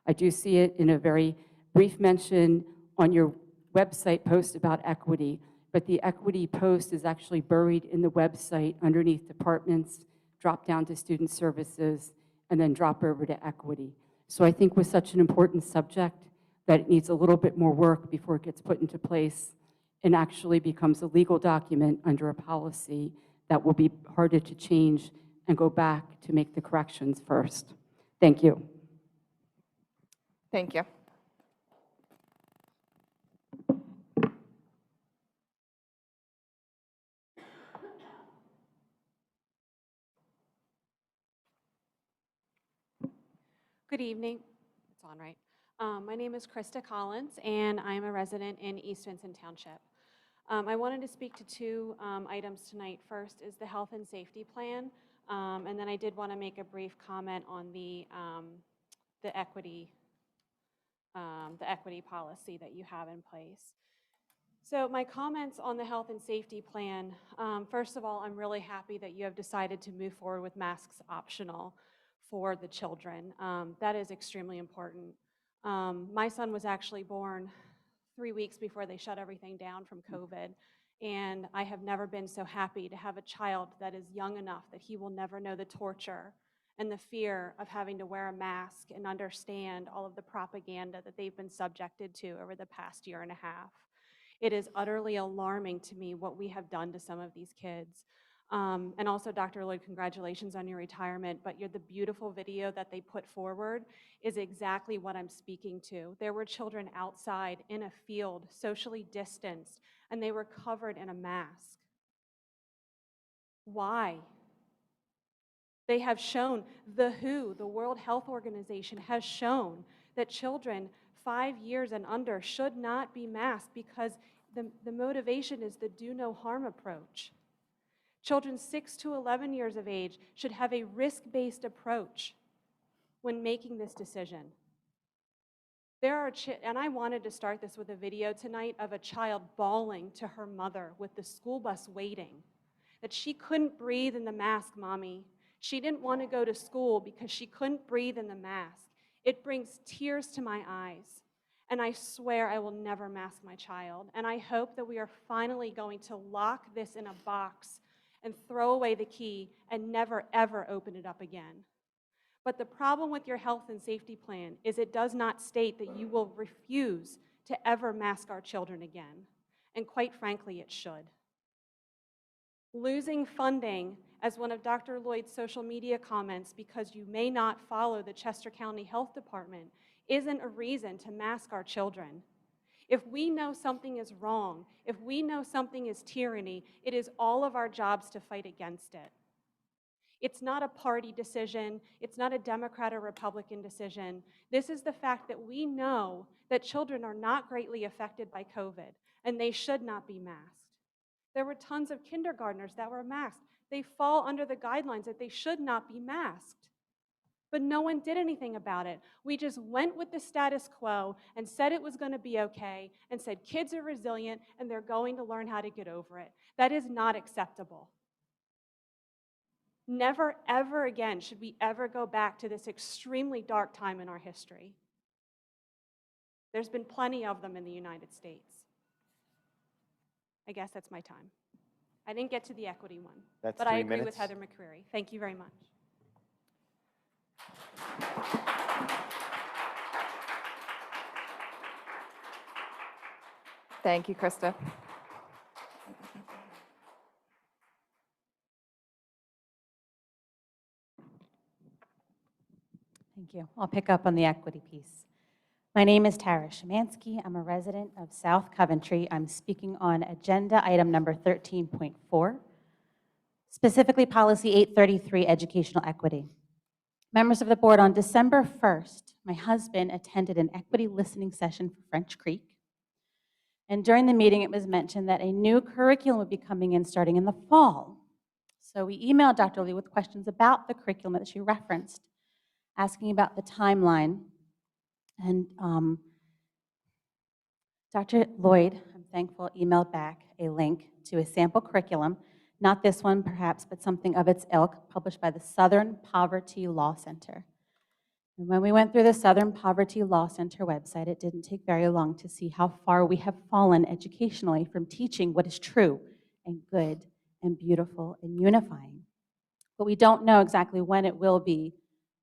I do see it in a very brief mention on your website post about equity, but the equity post is actually buried in the website underneath departments, drop down to student services, and then drop over to equity. So I think with such an important subject that it needs a little bit more work before it gets put into place and actually becomes a legal document under a policy that will be harder to change and go back to make the corrections first. Thank you. Thank you. Good evening. It's on, right? My name is Krista Collins, and I'm a resident in East Vincent Township. I wanted to speak to 2 items tonight. First is the health and safety plan, and then I did want to make a brief comment on the equity policy that you have in place. So my comments on the health and safety plan, first of all, I'm really happy that you have decided to move forward with masks optional for the children. That is extremely important. My son was actually born 3 weeks before they shut everything down from COVID, and I have never been so happy to have a child that is young enough that he will never know the torture and the fear of having to wear a mask and understand all of the propaganda that they've been subjected to over the past year and a half. It is utterly alarming to me what we have done to some of these kids. And also, Dr. Lloyd, congratulations on your retirement, but the beautiful video that they put forward is exactly what I'm speaking to. There were children outside in a field, socially distanced, and they were covered in a mask. Why? They have shown, the WHO, the World Health Organization, has shown that children 5 years and under should not be masked because the motivation is the do no harm approach. Children 6 to 11 years of age should have a risk-based approach when making this decision. And I wanted to start this with a video tonight of a child bawling to her mother with the school bus waiting, that she couldn't breathe in the mask, Mommy. She didn't want to go to school because she couldn't breathe in the mask. It brings tears to my eyes. And I swear I will never mask my child. And I hope that we are finally going to lock this in a box and throw away the key and never, ever open it up again. But the problem with your health and safety plan is it does not state that you will refuse to ever mask our children again. And quite frankly, it should. Losing funding, as one of Dr. Lloyd's social media comments, because you may not follow the Chester County Health Department, isn't a reason to mask our children. If we know something is wrong, if we know something is tyranny, it is all of our jobs to fight against it. It's not a party decision. It's not a Democrat or Republican decision. This is the fact that we know that children are not greatly affected by COVID, and they should not be masked. There were tons of kindergartners that were masked. They fall under the guidelines that they should not be masked. But no one did anything about it. We just went with the status quo and said it was going to be okay and said kids are resilient and they're going to learn how to get over it. That is not acceptable. Never, ever again should we ever go back to this extremely dark time in our history. There's been plenty of them in the United States. I guess that's my time. I didn't get to the equity one, That's but I 3 agree minutes. with Heather McCreary. Thank you very much. Thank you, Krista. Thank you. I'll pick up on the equity piece. My name is Tara Szymanski. I'm a resident of South Coventry. I'm speaking on agenda item number 13.4, specifically policy 833, educational equity. Members of the board, on December 1st, my husband attended an equity listening session for French Creek. And during the meeting, it was mentioned that a new curriculum would be coming in starting in the fall. So we emailed Dr. Lee with questions about the curriculum that she referenced, asking about the timeline. And Dr. Lloyd, I'm thankful, emailed back a link to a sample curriculum, not this one perhaps, but something of its ilk, published by the Southern Poverty Law Center. And when we went through the Southern Poverty Law Center website, it didn't take very long to see how far we have fallen educationally from teaching what is true and good and beautiful and unifying. But we don't know exactly when it will be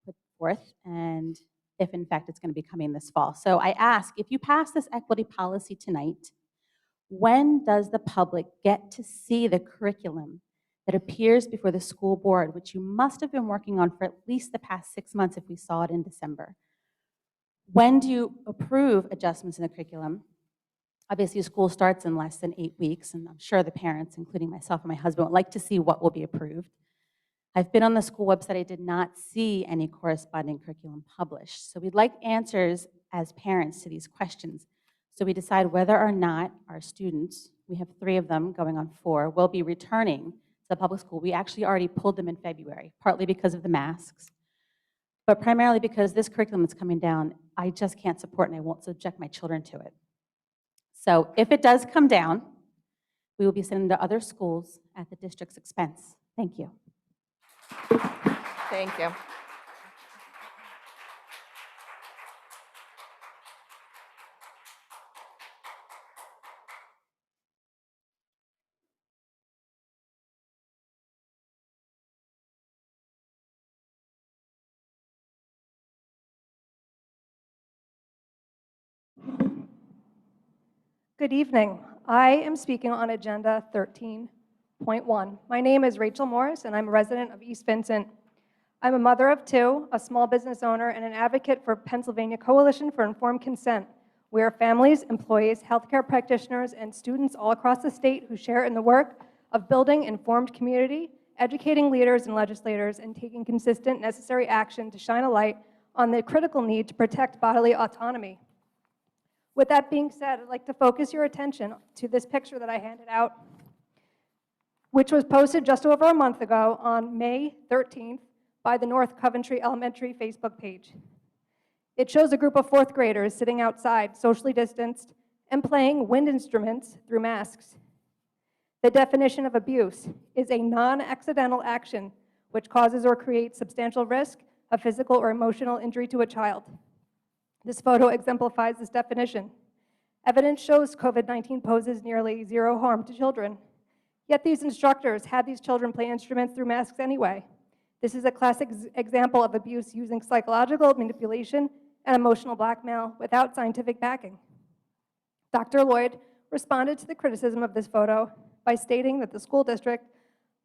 put forth and if in fact it's going to be coming this fall. So I ask, if you pass this equity policy tonight, when does the public get to see the curriculum that appears before the school board, which you must have been working on for at least the past 6 months if we saw it in December? When do you approve adjustments in the curriculum? Obviously, school starts in less than 8 weeks, and I'm sure the parents, including myself and my husband, would like to see what will be approved. I've been on the school website. I did not see any corresponding curriculum published. So we'd like answers as parents to these questions, so we decide whether or not our students, we have 3 of them going on 4, will be returning to the public school. We actually already pulled them in February, partly because of the masks, but primarily because this curriculum is coming down. I just can't support and I won't subject my children to it. So if it does come down, we will be sending to other schools at the district's expense. Thank you. Thank you. Good evening. I am speaking on agenda 13.4. Point 1. My name is Rachel Morris, and I'm a resident of East Vincent. I'm a mother of two, a small business owner, and an advocate for Pennsylvania Coalition for Informed Consent. We are families, employees, healthcare practitioners, and students all across the state who share in the work of building informed community, educating leaders and legislators, and taking consistent, necessary action to shine a light on the critical need to protect bodily autonomy. With that being said, I'd like to focus your attention to this picture that I handed out, which was posted just over a month ago on May 13th by the North Coventry Elementary Facebook page. It shows a group of fourth graders sitting outside, socially distanced, and playing wind instruments through masks. The definition of abuse is a non-accidental action which causes or creates substantial risk of physical or emotional injury to a child. This photo exemplifies this definition. Evidence shows COVID-19 poses nearly zero harm to children. Yet these instructors had these children play instruments through masks anyway. This is a classic example of abuse using psychological manipulation and emotional blackmail without scientific backing. Dr. Lloyd responded to the criticism of this photo by stating that the school district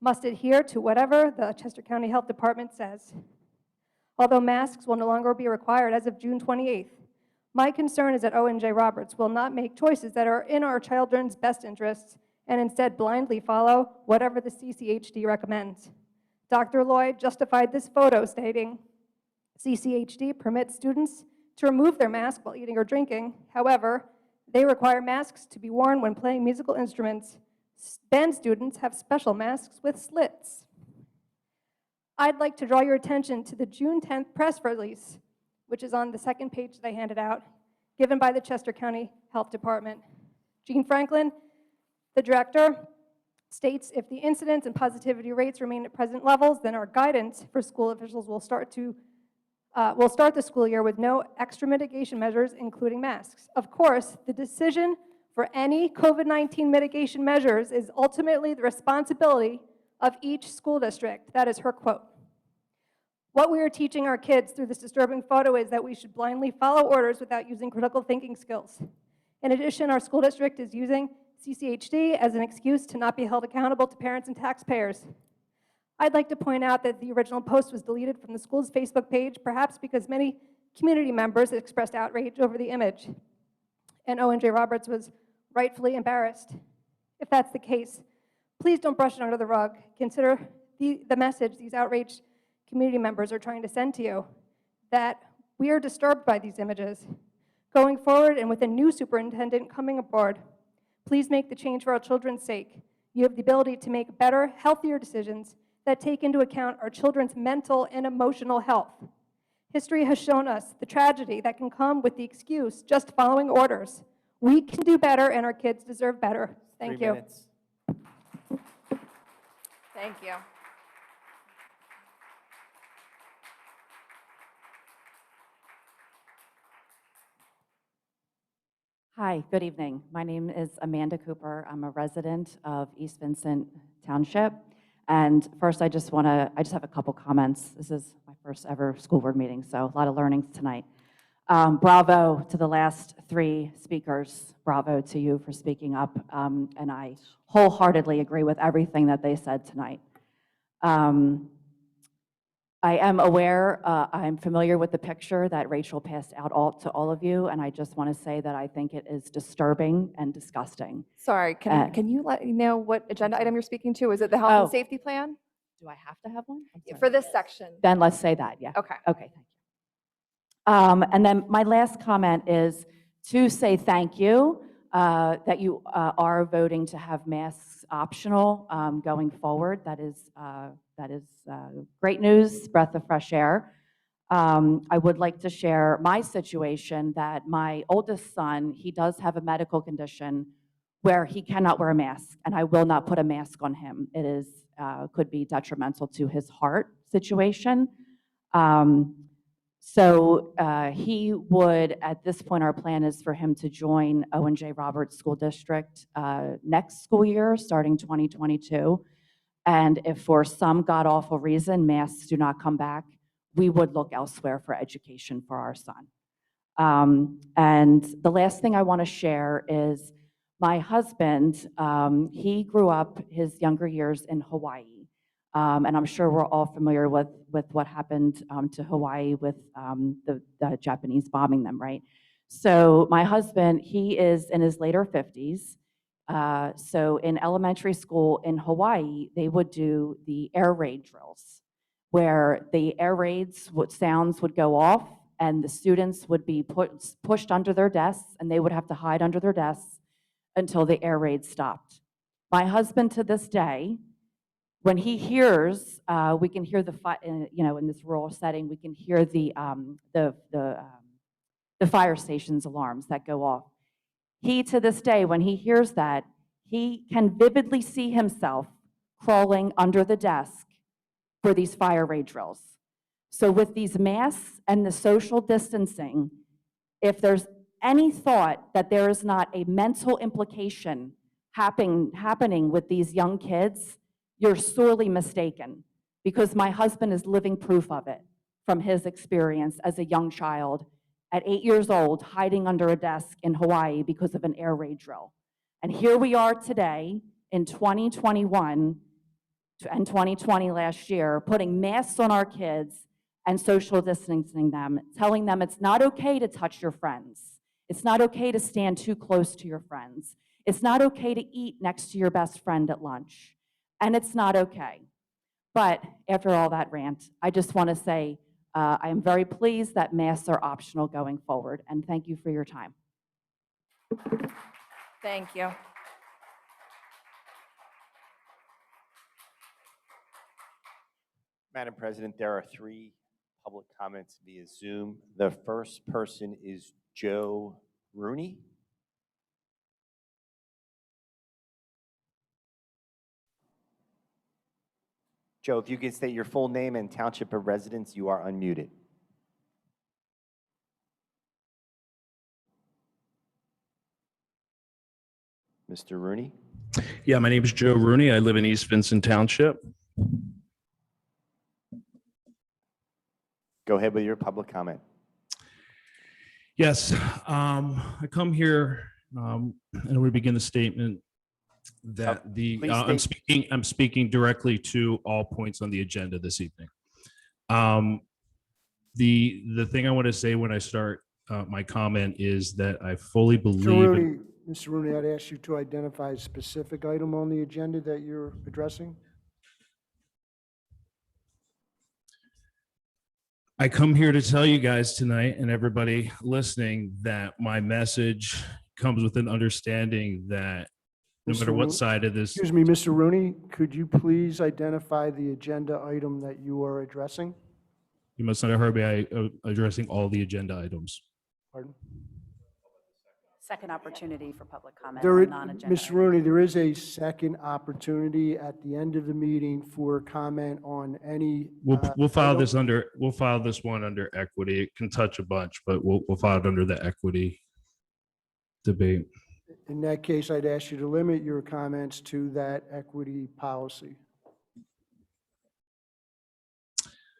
must adhere to whatever the Chester County Health Department says. Although masks will no longer be required as of June 28th, my concern is that ONJ Roberts will not make choices that are in our children's best interests and instead blindly follow whatever the CCHD recommends. Dr. Lloyd justified this photo stating, CCHD permits students to remove their mask while eating or drinking. However, they require masks to be worn when playing musical instruments. Band students have special masks with slits. I'd like to draw your attention to the June 10th press release, which is on the second page that I handed out, given by the Chester County Health Department. Jean Franklin, the director, states if the incidence and positivity rates remain at present levels, then our guidance for school officials will start the school year with no extra mitigation measures, including masks. Of course, the decision for any COVID-19 mitigation measures is ultimately the responsibility of each school district. That is her quote. What we are teaching our kids through this disturbing photo is that we should blindly follow orders without using critical thinking skills. In addition, our school district is using CCHD as an excuse to not be held accountable to parents and taxpayers. I'd like to point out that the original post was deleted from the school's Facebook page, perhaps because many community members expressed outrage over the image, and ONJ Roberts was rightfully embarrassed. If that's the case, please don't brush it under the rug. Consider the message these outraged community members are trying to send to you, that we are disturbed by these images. Going forward, and with a new superintendent coming aboard, please make the change for our children's sake. You have the ability to make better, healthier decisions that take into account our children's mental and emotional health. History has shown us the tragedy that can come with the excuse just following orders. We can do better, and our kids deserve better. Thank 3 you. minutes. Thank you. Hi, good evening. My name is Amanda Cooper. I'm a resident of East Vincent Township. And first, I just have a couple comments. This is my first ever school board meeting, so a lot of learnings tonight. Bravo to the last 3 speakers. Bravo to you for speaking up. And I wholeheartedly agree with everything that they said tonight. I am aware, I'm familiar with the picture that Rachel passed out to all of you, and I just want to say that I think it is disturbing and disgusting. Sorry, can you let me know what agenda item you're speaking to? Is it the health and safety plan? Do I have to have one? For this section. Then let's say that, yeah. Okay. Okay, thank you. And then my last comment is to say thank you that you are voting to have masks optional going forward. That is great news, breath of fresh air. I would like to share my situation that my oldest son, he does have a medical condition where he cannot wear a mask, and I will not put a mask on him. It is could be detrimental to his heart situation. So he would, at this point, our plan is for him to join ONJ Roberts School District next school year, starting 2022. And if for some god-awful reason masks do not come back, we would look elsewhere for education for our son. And the last thing I want to share is My husband, he grew up his younger years in Hawaii. And I'm sure we're all familiar with what happened to Hawaii with the Japanese bombing them, right? So my husband, he is in his later 50s. So in elementary school in Hawaii, they would do the air raid drills, where the air raids, sounds would go off, and the students would be pushed under their desks, and they would have to hide under their desks until the air raid stopped. My husband, to this day, when he hears, we can hear in this rural setting, we can hear the fire station's alarms that go off. He, to this day, when he hears that, he can vividly see himself crawling under the desk for these fire raid drills. So with these masks and the social distancing, if there's any thought that there is not a mental implication happening with these young kids, you're sorely mistaken, because my husband is living proof of it from his experience as a young child at 8 years old, hiding under a desk in Hawaii because of an air raid drill. And here we are today in 2021 and 2020 last year, putting masks on our kids and social distancing them, telling them it's not okay to touch your friends. It's not okay to stand too close to your friends. It's not okay to eat next to your best friend at lunch. And it's not okay. But after all that rant, I just want to say I am very pleased that masks are optional going forward, and thank you for your time. Thank you. Madam President, there are 3 public comments via Zoom. The first person is Joe Rooney. Joe, if you could state your full name and township of residence, you are unmuted. Mr. Rooney? Yeah, my name is Joe Rooney. I live in East Vincent Township. Go ahead with your public comment. Yes, I come here and I would begin the statement that I'm speaking directly to all points on the agenda this evening. The thing I want to say when I start my comment is that I fully believe. Mr. Rooney, I'd ask you to identify a specific item on the agenda that you're addressing. I come here to tell you guys tonight and everybody listening that my message comes with an understanding that no matter what side of this. Excuse me, Mr. Rooney, could you please identify the agenda item that you are addressing? You must not have heard me addressing all the agenda items. Pardon? Second opportunity for public comment There, on non-agenda. Ms. Rooney, there is a second opportunity at the end of the meeting for comment on any. We'll file this under. We'll file this one under equity. It can touch a bunch, but we'll file it under the equity debate. In that case, I'd ask you to limit your comments to that equity policy.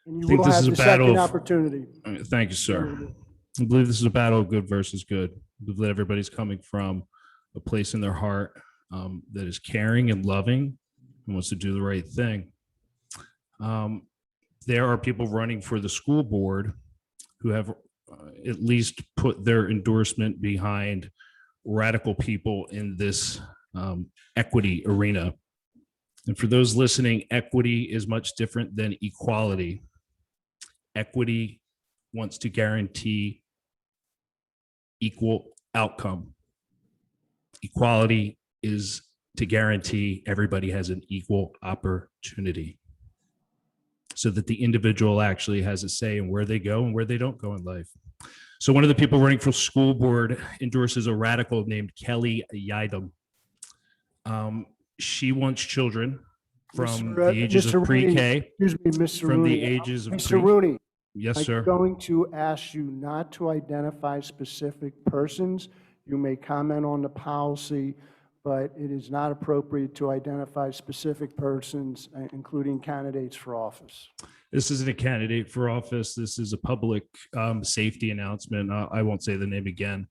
And you will have the second opportunity. Thank you, sir. I believe this is a battle of good versus good. I believe that everybody's coming from a place in their heart that is caring and loving and wants to do the right thing. There are people running for the school board who have at least put their endorsement behind radical people in this equity arena. And for those listening, equity is much different than equality. Equity wants to guarantee equal outcome. Equality is to guarantee everybody has an equal opportunity so that the individual actually has a say in where they go and where they don't go in life. So one of the people running for school board endorses a radical named Kelly Yidam. She wants children from the ages of pre-K. Excuse me, Mr. From Rooney. the ages of Mr. Rooney. Yes, sir. I'm going to ask you not to identify specific persons. You may comment on the policy, but it is not appropriate to identify specific persons, including candidates for office. This isn't a candidate for office. This is a public safety announcement. I won't say the name again.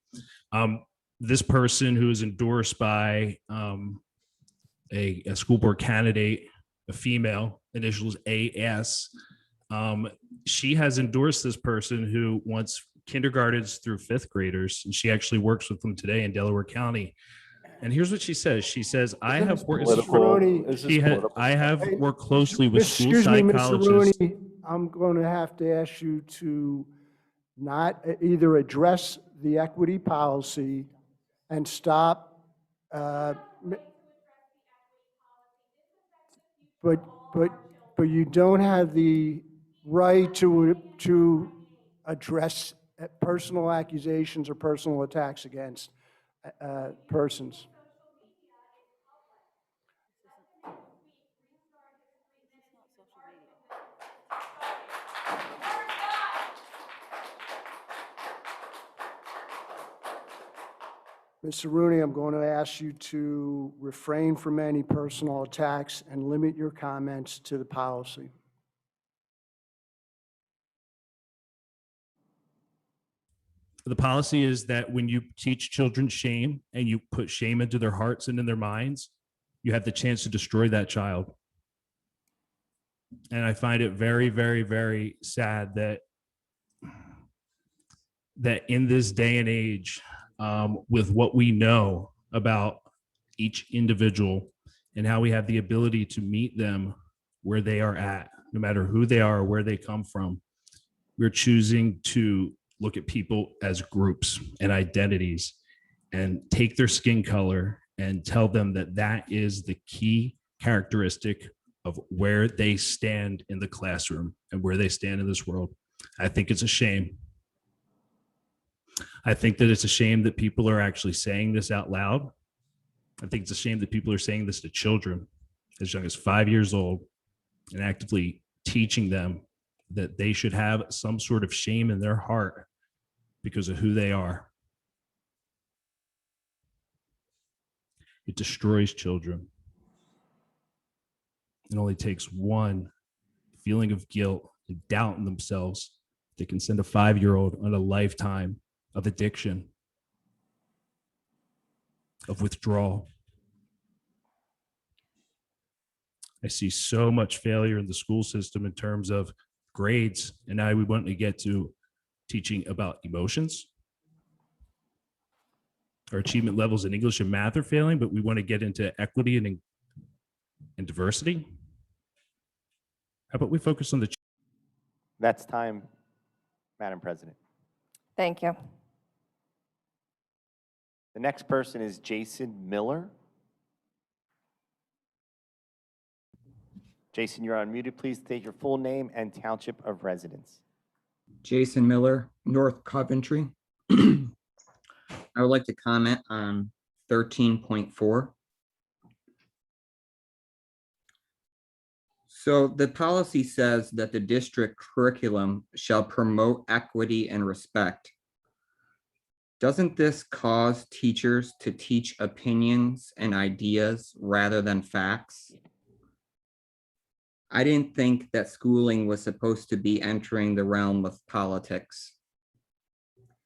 this person who is endorsed by a school board candidate, a female, initials AS, she has endorsed this person who wants kindergartens through fifth graders, and she actually works with them today in Delaware County. And here's what she says. She says, I have worked closely with school Excuse me, Mr. psychologists. Rooney, I'm going to have to ask you to not either address the equity policy and stop, but you don't have the right to address personal accusations or personal attacks against persons. Mr. Rooney, I'm going to ask you to refrain from any personal attacks and limit your comments to the policy. The policy is that when you teach children shame and you put shame into their hearts and in their minds, you have the chance to destroy that child. And I find it very, very, very sad that in this day and age, with what we know about each individual and how we have the ability to meet them where they are at, no matter who they are or where they come from, we're choosing to look at people as groups and identities and take their skin color and tell them that that is the key characteristic of where they stand in the classroom and where they stand in this world. I think it's a shame. I think that it's a shame that people are actually saying this out loud. I think it's a shame that people are saying this to children as young as 5 years old and actively teaching them that they should have some sort of shame in their heart because of who they are. It destroys children. It only takes one feeling of guilt and doubt in themselves that can send a 5-year-old on a lifetime of addiction, of withdrawal. I see so much failure in the school system in terms of grades, and now we want to get to teaching about emotions. Our achievement levels in English and math are failing, but we want to get into equity and diversity. How about we focus on the... That's time, Madam President. Thank you. The next person is Jason Miller. Jason, you're unmuted. Please state your full name and township of residence. Jason Miller, North Coventry. I would like to comment on 13.4. So the policy says that the district curriculum shall promote equity and respect. Doesn't this cause teachers to teach opinions and ideas rather than facts? I didn't think that schooling was supposed to be entering the realm of politics.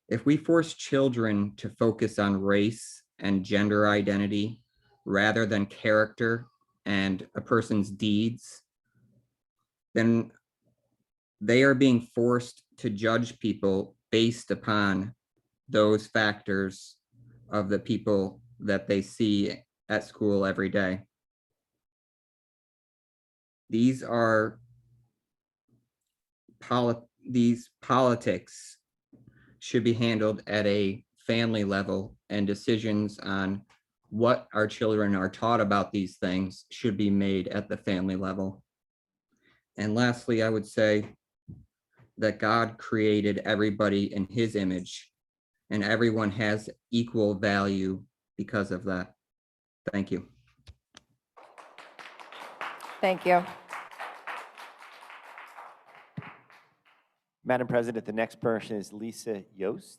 If we force children to focus on race and gender identity rather than character and a person's deeds, then they are being forced to judge people based upon those factors of the people that they see at school every day. These are these politics should be handled at a family level, and decisions on what our children are taught about these things should be made at the family level. And lastly, I would say that God created everybody in his image, and everyone has equal value because of that. Thank you. Thank you. Madam President, the next person is Lisa Yost.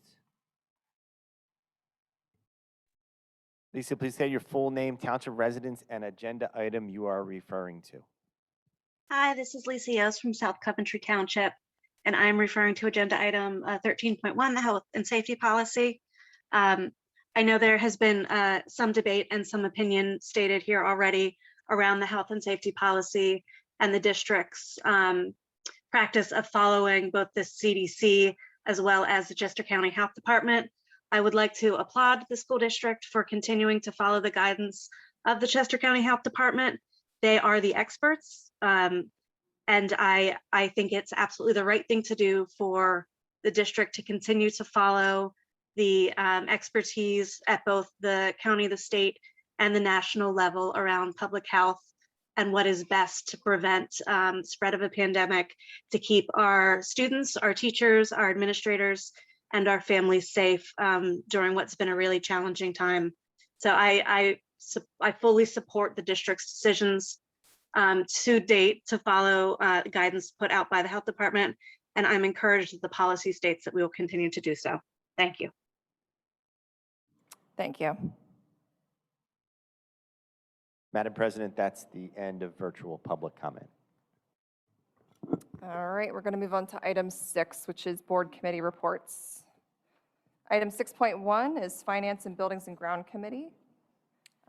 Lisa, please say your full name, township residence, and agenda item you are referring to. Hi, this is Lisa Yost from South Coventry Township, and I'm referring to agenda item 13.1, the health and safety policy. I know there has been some debate and some opinion stated here already around the health and safety policy and the district's practice of following both the CDC as well as the Chester County Health Department. I would like to applaud the school district for continuing to follow the guidance of the Chester County Health Department. They are the experts, and I think it's absolutely the right thing to do for the district to continue to follow the expertise at both the county, the state, and the national level around public health and what is best to prevent spread of a pandemic, to keep our students, our teachers, our administrators, and our families safe during what's been a really challenging time. So I fully support the district's decisions to date to follow guidance put out by the health department, and I'm encouraged that the policy states that we will continue to do so. Thank you. Thank you. Madam President, that's the end of virtual public comment. All right, we're going to move on to item 6, which is board committee reports. Item 6.1 is Finance and Buildings and Ground Committee.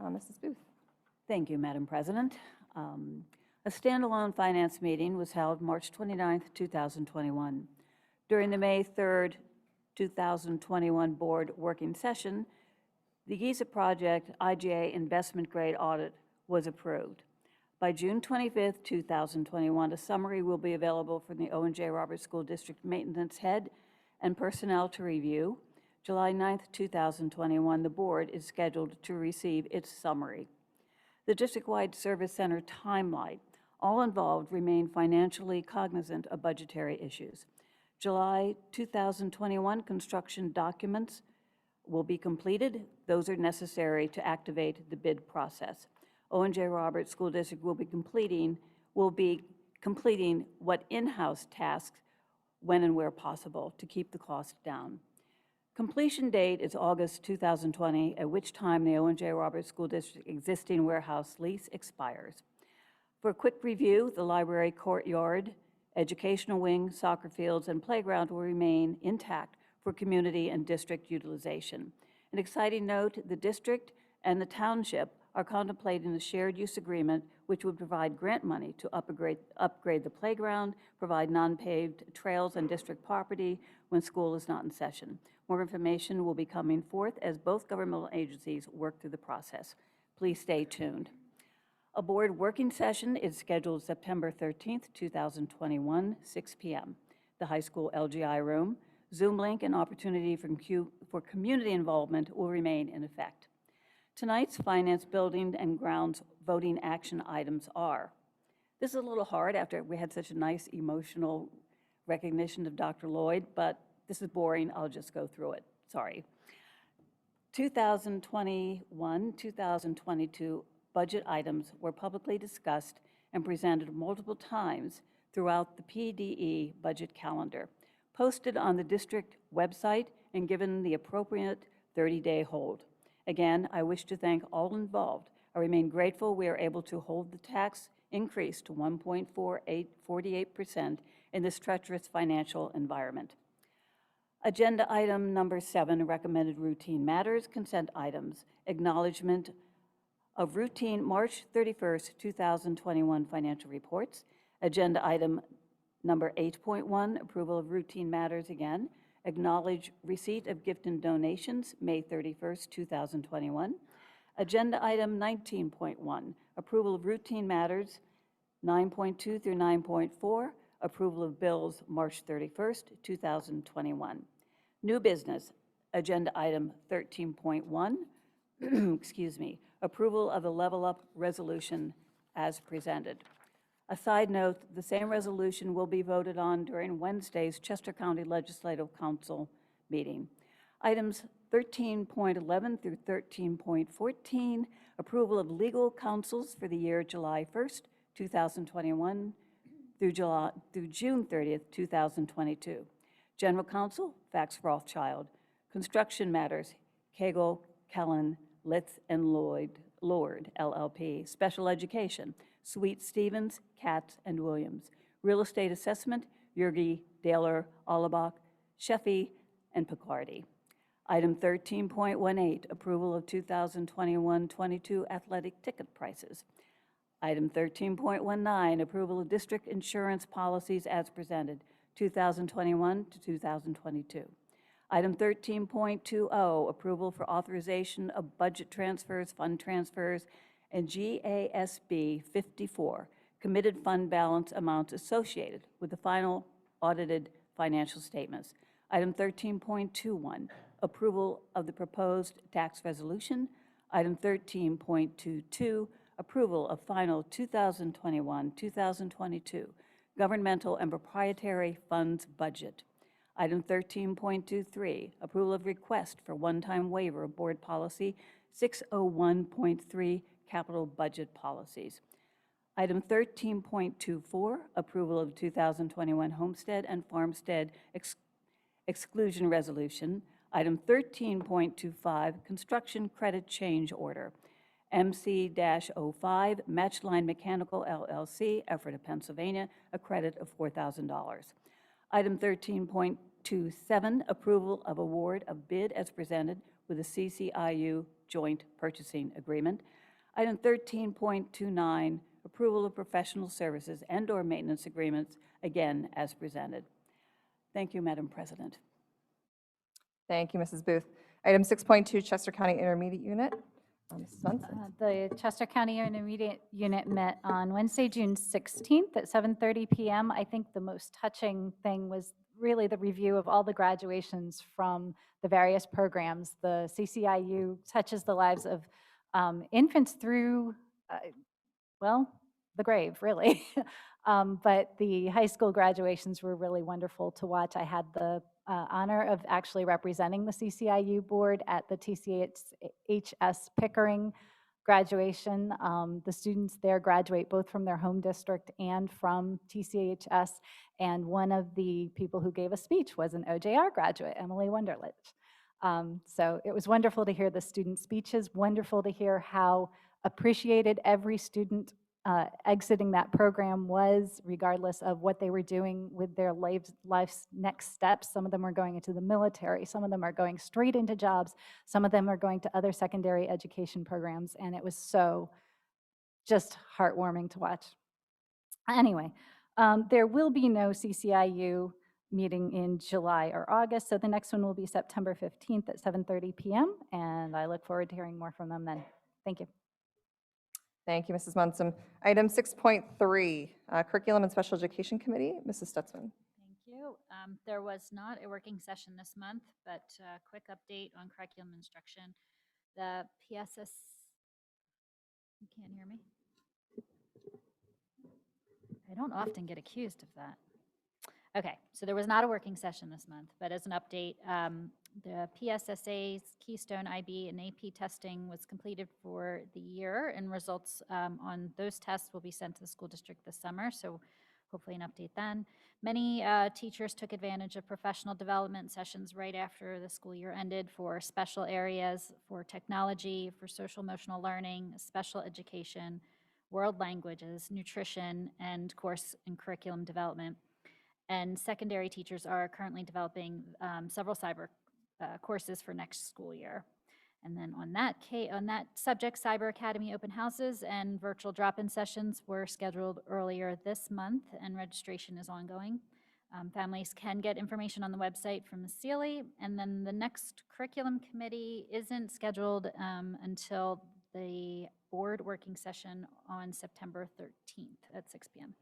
Mrs. Booth. Thank you, Madam President. A standalone finance meeting was held March 29th, 2021. During the May 3rd, 2021 board working session, the GIZA project IGA investment grade audit was approved. By June 25th, 2021, a summary will be available from the Owen J. Roberts School District Maintenance Head and personnel to review. July 9th, 2021, the board is scheduled to receive its summary. The district-wide service center timeline. All involved remain financially cognizant of budgetary issues. July 2021 construction documents will be completed. Those are necessary to activate the bid process. Owen J. Roberts School District will be completing what in-house tasks when and where possible to keep the cost down. Completion date is August 2020, at which time the Owen J. Roberts School District existing warehouse lease expires. For a quick review, the library courtyard, educational wing, soccer fields, and playground will remain intact for community and district utilization. An exciting note, the district and the township are contemplating a shared use agreement which would provide grant money to upgrade the playground, provide non-paved trails and district property when school is not in session. More information will be coming forth as both governmental agencies work through the process. Please stay tuned. A board working session is scheduled September 13th, 2021, 6 p.m. The high school LGI room. Zoom link and opportunity for community involvement will remain in effect. Tonight's Finance, Building, and Grounds voting action items are, this is a little hard after we had such a nice emotional recognition of Dr. Lloyd, but this is boring. I'll just go through it. Sorry. 2021-2022 budget items were publicly discussed and presented multiple times throughout the PDE budget calendar, posted on the district website and given the appropriate 30-day hold. Again, I wish to thank all involved. I remain grateful we are able to hold the tax increase to 1.48% in this treacherous financial environment. Agenda item number 7, recommended routine matters, consent items, acknowledgement of routine March 31st, 2021 financial reports. Agenda item number 8.1, approval of routine matters again. Acknowledge receipt of gift and donations, May 31st, 2021. Agenda item 19.1, approval of routine matters, 9.2 through 9.4, approval of bills, March 31st, 2021. New business, agenda item 13.1, excuse me, approval of the Level Up resolution as presented. A side note, the same resolution will be voted on during Wednesday's Chester County Legislative Council meeting. Items 13.11 through 13.14, approval of legal counsels for the year July 1st, 2021 through June 30th, 2022. General counsel, Fax Rothschild. Construction matters, Cagle, Kellen, Litz, and Lord, LLP. Special education, Sweet Stevens, Katz, and Williams. Real estate assessment, Yergi, Daler, Allebach, Sheffy, and Picardi. Item 13.18, approval of 2021-22 athletic ticket prices. Item 13.19, approval of district insurance policies as presented, 2021 to 2022. Item 13.20, approval for authorization of budget transfers, fund transfers, and GASB 54, committed fund balance amounts associated with the final audited financial statements. Item 13.21, approval of the proposed tax resolution. Item 13.22, approval of final 2021-2022 governmental and proprietary funds budget. Item 13.23, approval of request for one-time waiver of board policy 601.3 capital budget policies. Item 13.24, approval of 2021 homestead and farmstead exclusion resolution. Item 13.25, construction credit change order. MC-05, Matchline Mechanical LLC, Ephrata, Pennsylvania, a credit of $4,000. Item 13.27, approval of award of bid as presented with the CCIU Joint Purchasing Agreement. Item 13.29, approval of professional services and/or maintenance agreements, again as presented. Thank you, Madam President. Thank you, Mrs. Booth. Item 6.2, Chester County Intermediate Unit. Mrs. Munson. The Chester County Intermediate Unit met on Wednesday, June 16th at 7:30 p.m. I think the most touching thing was really the review of all the graduations from the various programs. The CCIU touches the lives of infants through, well, the grave, really. But the high school graduations were really wonderful to watch. I had the honor of actually representing the CCIU board at the TCHS Pickering graduation. The students there graduate both from their home district and from TCHS, and one of the people who gave a speech was an OJR graduate, Emily Wunderlich. So it was wonderful to hear the student speeches, wonderful to hear how appreciated every student exiting that program was, regardless of what they were doing with their life's next steps. Some of them are going into the military, some of them are going straight into jobs, some of them are going to other secondary education programs, and it was so just heartwarming to watch. Anyway, there will be no CCIU meeting in July or August, so the next one will be September 15th at 7:30 p.m., and I look forward to hearing more from them then. Thank you. Thank you, Mrs. Munson. Item 6.3, Curriculum and Special Education Committee, Mrs. Stutzman. Thank you. There was not a working session this month, but quick update on curriculum instruction. The PSS, you can't hear me? I don't often get accused of that. Okay, so there was not a working session this month, but as an update, the PSSA's Keystone IB and AP testing was completed for the year, and results on those tests will be sent to the school district this summer, so hopefully an update then. Many teachers took advantage of professional development sessions right after the school year ended for special areas, for technology, for social emotional learning, special education, world languages, nutrition, and course and curriculum development. And secondary teachers are currently developing several cyber courses for next school year. And then on that subject, Cyber Academy open houses and virtual drop-in sessions were scheduled earlier this month, and registration is ongoing. Families can get information on the website from the CLE, and then the next curriculum committee isn't scheduled until the board working session on September 13th at 6 p.m.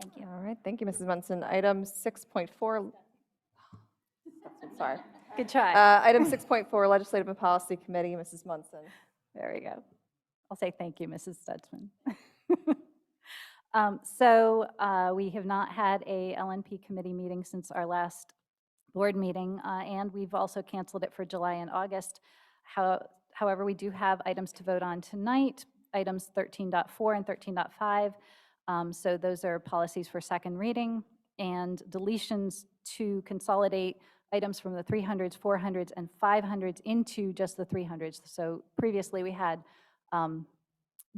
Thank you. All right, thank you, Mrs. Munson. Item 6.4. Sorry. Good try. Item 6.4, Legislative and Policy Committee, Mrs. Munson. There we go. I'll say thank you, Mrs. Stutzman. So we have not had a LNP committee meeting since our last board meeting, and we've also canceled it for July and August. However, we do have items to vote on tonight, items 13.4 and 13.5. So those are policies for second reading, and deletions to consolidate items from the 300s, 400s, and 500s into just the 300s. So previously we had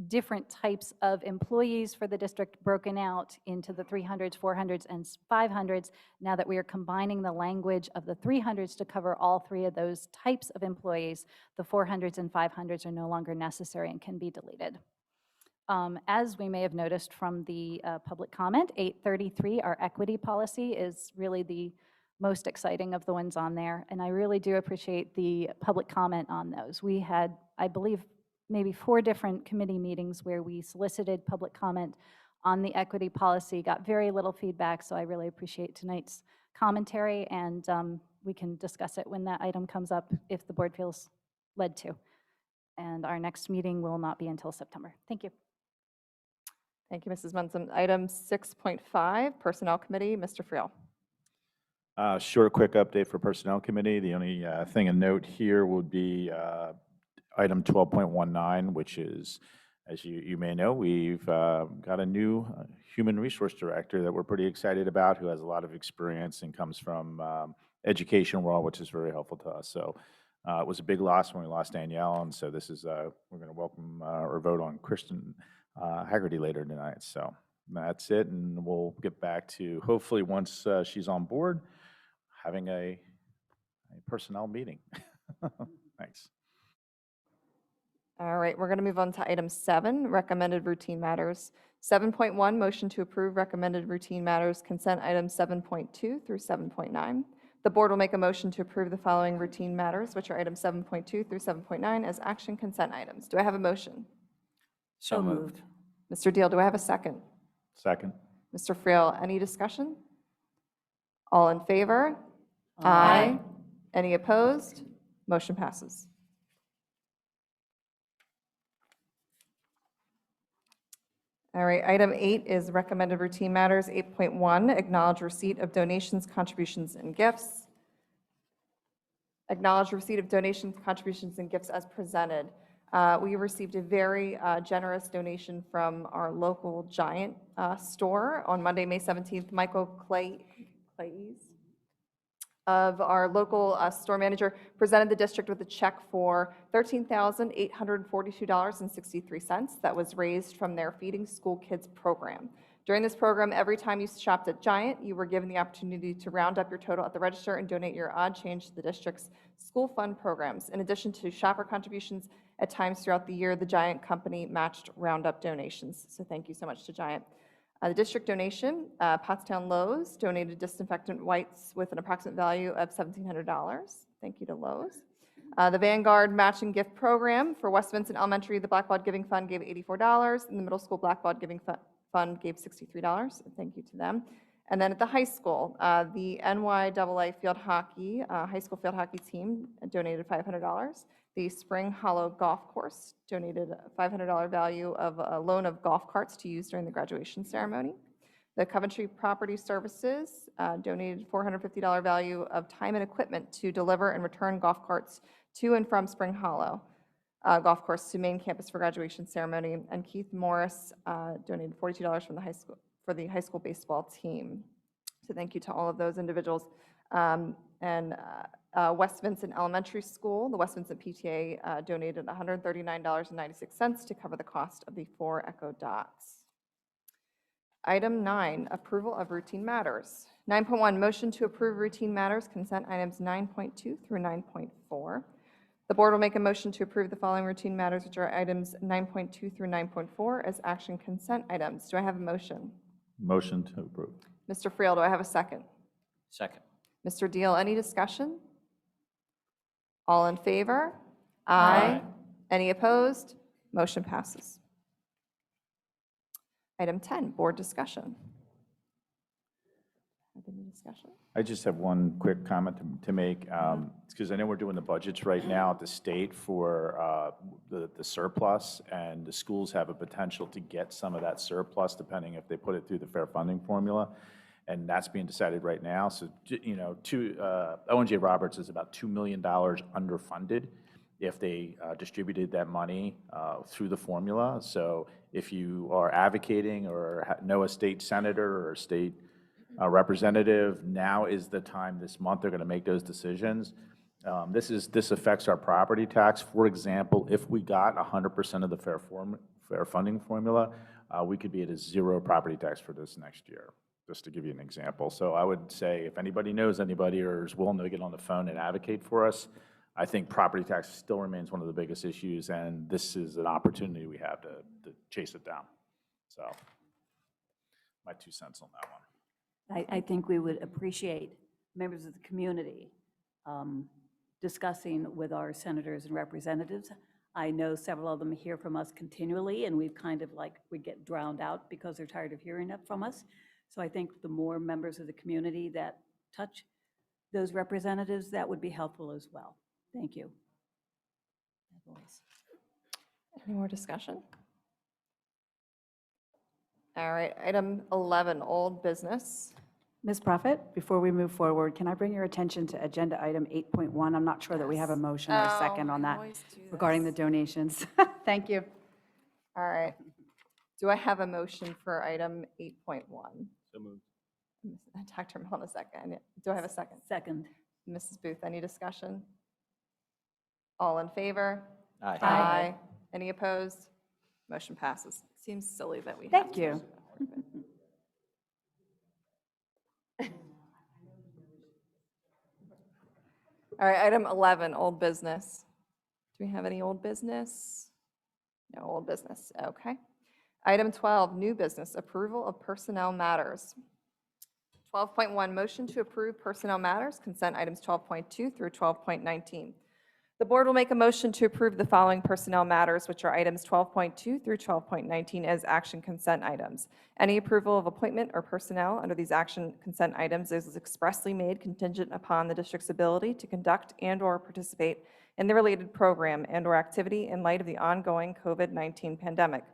different types of employees for the district broken out into the 300s, 400s, and 500s. Now that we are combining the language of the 300s to cover all three of those types of employees, the 400s and 500s are no longer necessary and can be deleted. As we may have noticed from the public comment, 833, our equity policy, is really the most exciting of the ones on there, and I really do appreciate the public comment on those. We had, I believe, maybe 4 different committee meetings where we solicited public comment on the equity policy, got very little feedback, so I really appreciate tonight's commentary, and we can discuss it when that item comes up if the board feels led to. And our next meeting will not be until September. Thank you. Thank you, Mrs. Munson. Item 6.5, Personnel Committee, Mr. Friel. Short, quick update for Personnel Committee. The only thing to note here would be item 12.19, which is, as you may know, we've got a new human resource director that we're pretty excited about, who has a lot of experience and comes from education world, which is very helpful to us. So it was a big loss when we lost Danielle, and so this is, we're going to welcome or vote on Kristen Haggerty later tonight. So that's it, and we'll get back to, hopefully once she's on board, having a personnel meeting. Thanks. All right, we're going to move on to item 7, recommended routine matters. 7.1, motion to approve recommended routine matters, consent items 7.2 through 7.9. The board will make a motion to approve the following routine matters, which are items 7.2 through 7.9 as action consent items. Do I have a motion? So moved. Mr. Deal, do I have a second? Second. Mr. Friel, any discussion? All in favor? Aye. Any opposed? Motion passes. All right, item 8 is recommended routine matters. 8.1, acknowledge receipt of donations, contributions, and gifts. Acknowledge receipt of donations, contributions, and gifts as presented. We received a very generous donation from our local Giant store on Monday, May 17th. Michael Clays of our local store manager presented the district with a check for $13,842.63 that was raised from their Feeding School Kids program. During this program, every time you shopped at Giant, you were given the opportunity to round up your total at the register and donate your odd change to the district's school fund programs. In addition to shopper contributions, at times throughout the year, the Giant company matched roundup donations. So thank you so much to Giant. The district donation, Pottstown Lowe's donated disinfectant wipes with an approximate value of $1,700. Thank you to Lowe's. The Vanguard Matching Gift Program for West Vincent Elementary, the Blackbaud Giving Fund gave $84, and the Middle School Blackbaud Giving Fund gave $63. Thank you to them. And then at the high school, the NYAA Field Hockey, high school field hockey team donated $500. The Spring Hollow Golf Course donated a $500 value of a loan of golf carts to use during the graduation ceremony. The Coventry Property Services donated $450 value of time and equipment to deliver and return golf carts to and from Spring Hollow Golf Course to main campus for graduation ceremony. And Keith Morris donated $42 from the high school for the high school baseball team. So thank you to all of those individuals. West Vincent Elementary School, the West Vincent PTA donated $139.96 to cover the cost of the 4 Echo Dots. Item 9, approval of routine matters. 9.1, motion to approve routine matters, consent items 9.2 through 9.4. The board will make a motion to approve the following routine matters, which are items 9.2 through 9.4 as action consent items. Do I have a motion? Motion to approve. Mr. Friel, do I have a second? Second. Mr. Deal, any discussion? All in favor? Aye. Any opposed? Motion passes. Item 10, board discussion. Have any discussion? I just have one quick comment to make, because I know we're doing the budgets right now at the state for the surplus, and the schools have a potential to get some of that surplus depending if they put it through the fair funding formula, and that's being decided right now. So, you know, Owen J. Roberts is about $2 million underfunded if they distributed that money through the formula. So if you are advocating or know a state senator or a state representative, now is the time this month they're going to make those decisions. This affects our property tax. For example, if we got 100% of the fair funding formula, we could be at a 0 property tax for this next year, just to give you an example. So I would say if anybody knows anybody or is willing to get on the phone and advocate for us, I think property tax still remains one of the biggest issues, and this is an opportunity we have to chase it down. So my 2 cents on that one. I think we would appreciate members of the community discussing with our senators and representatives. I know several of them hear from us continually, and we've kind of like, we get drowned out because they're tired of hearing it from us. So I think the more members of the community that touch those representatives, that would be helpful as well. Thank you. Any more discussion? All right, item 11, old business. Ms. Prophet, before we move forward, can I bring your attention to agenda item 8.1? I'm not sure that we have a motion or a second on that regarding the donations. Thank you. All right. Do I have a motion for item 8.1? So moved. Dr. Malnasek, do I have a second? Second. Mrs. Booth, any discussion? All in favor? Aye. Aye. Any opposed? Motion passes. Seems silly that we have. Thank you. All right, item 11, old business. Do we have any old business? No old business, okay. Item 12, new business, approval of personnel matters. 12.1, motion to approve personnel matters, consent items 12.2 through 12.19. The board will make a motion to approve the following personnel matters, which are items 12.2 through 12.19 as action consent items. Any approval of appointment or personnel under these action consent items is expressly made contingent upon the district's ability to conduct and/or participate in the related program and/or activity in light of the ongoing COVID-19 pandemic.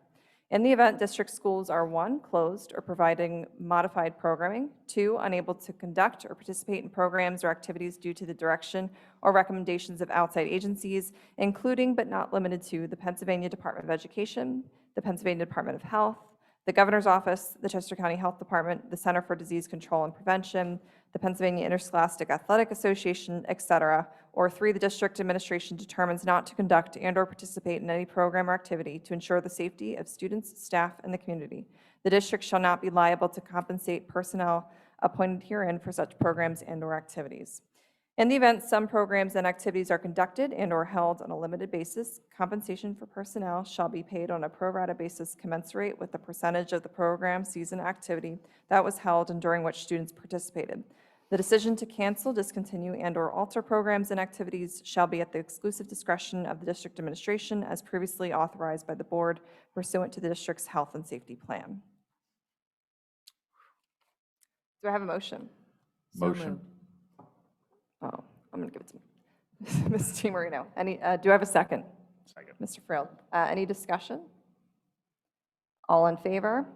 In the event district schools are 1, closed or providing modified programming, 2, unable to conduct or participate in programs or activities due to the direction or recommendations of outside agencies, including but not limited to the Pennsylvania Department of Education, the Pennsylvania Department of Health, the Governor's Office, the Chester County Health Department, the Center for Disease Control and Prevention, the Pennsylvania Interscholastic Athletic Association, et cetera, or 3, the district administration determines not to conduct and/or participate in any program or activity to ensure the safety of students, staff, and the community. The district shall not be liable to compensate personnel appointed herein for such programs and/or activities. In the event some programs and activities are conducted and/or held on a limited basis, compensation for personnel shall be paid on a pro rata basis commensurate with the percentage of the program, season, activity that was held and during which students participated. The decision to cancel, discontinue, and/or alter programs and activities shall be at the exclusive discretion of the district administration as previously authorized by the board pursuant to the district's health and safety plan. Do I have a motion? Motion. Oh, I'm going to give it to Ms. DiMarino. Do I have a second? Second. Mr. Frill, any discussion? All in favor?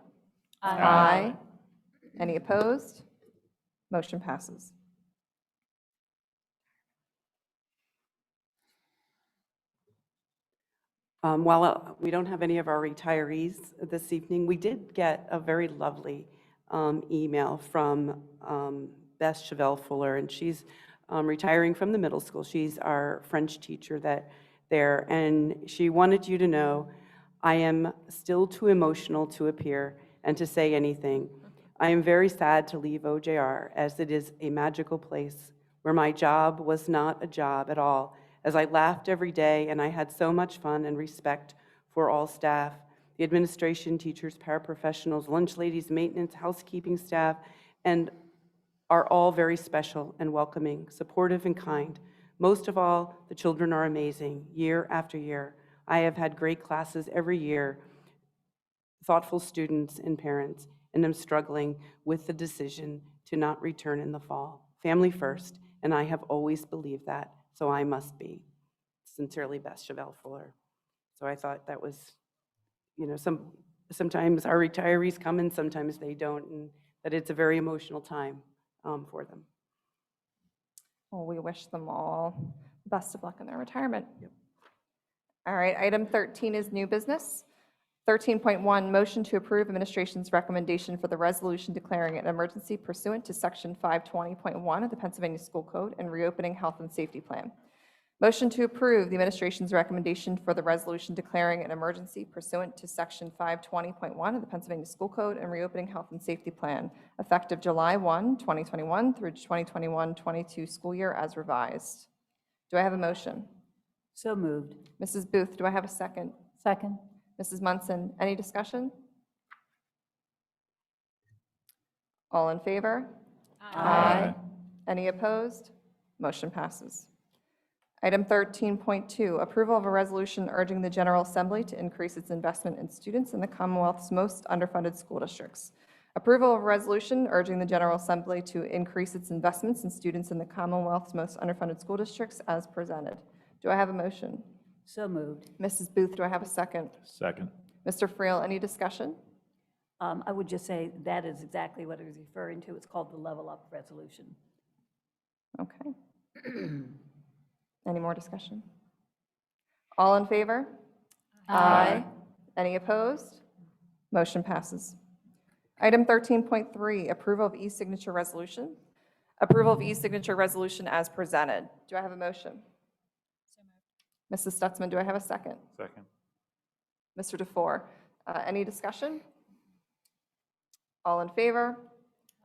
Aye. Any opposed? Motion passes. While we don't have any of our retirees this evening, we did get a very lovely email from Beth Chevelle Fuller, and she's retiring from the middle school. She's our French teacher there, and she wanted you to know, I am still too emotional to appear and to say anything. I am very sad to leave OJR, as it is a magical place where my job was not a job at all, as I laughed every day and I had so much fun and respect for all staff, the administration, teachers, paraprofessionals, lunch ladies, maintenance, housekeeping staff, and are all very special and welcoming, supportive and kind. Most of all, the children are amazing, year after year. I have had great classes every year, thoughtful students and parents, and I'm struggling with the decision to not return in the fall. Family first, and I have always believed that, so I must be. Sincerely, Beth Chevelle Fuller. So I thought that was, sometimes our retirees come and sometimes they don't, and that it's a very emotional time for them. Well, we wish them all the best of luck in their retirement. Yep. All right, item 13 is new business. 13.1, motion to approve administration's recommendation for the resolution declaring an emergency pursuant to section 520.1 of the Pennsylvania School Code and reopening health and safety plan. Motion to approve the administration's recommendation for the resolution declaring an emergency pursuant to Section 520.1 of the Pennsylvania School Code and reopening health and safety plan, effective July 1, 2021 through 2021-22 school year as revised. Do I have a motion? So moved. Mrs. Booth, do I have a second? Second. Mrs. Munson, any discussion? All in favor? Aye. Any opposed? Motion passes. Item 13.2, approval of a resolution urging the General Assembly to increase its investment in students in the Commonwealth's most underfunded school districts. Approval of a resolution urging the General Assembly to increase its investments in students in the Commonwealth's most underfunded school districts as presented. Do I have a motion? So moved. Mrs. Booth, do I have a second? Second. Mr. Friel, any discussion? I would just say that is exactly what I was referring to. It's called the Level Up Resolution. Okay. Any more discussion? All in favor? Aye. Any opposed? Motion passes. Item 13.3, approval of e-signature resolution. Approval of e-signature resolution as presented. Do I have a motion? Mrs. Stutzman, do I have a second? Second. Mr. DeFore, any discussion? All in favor?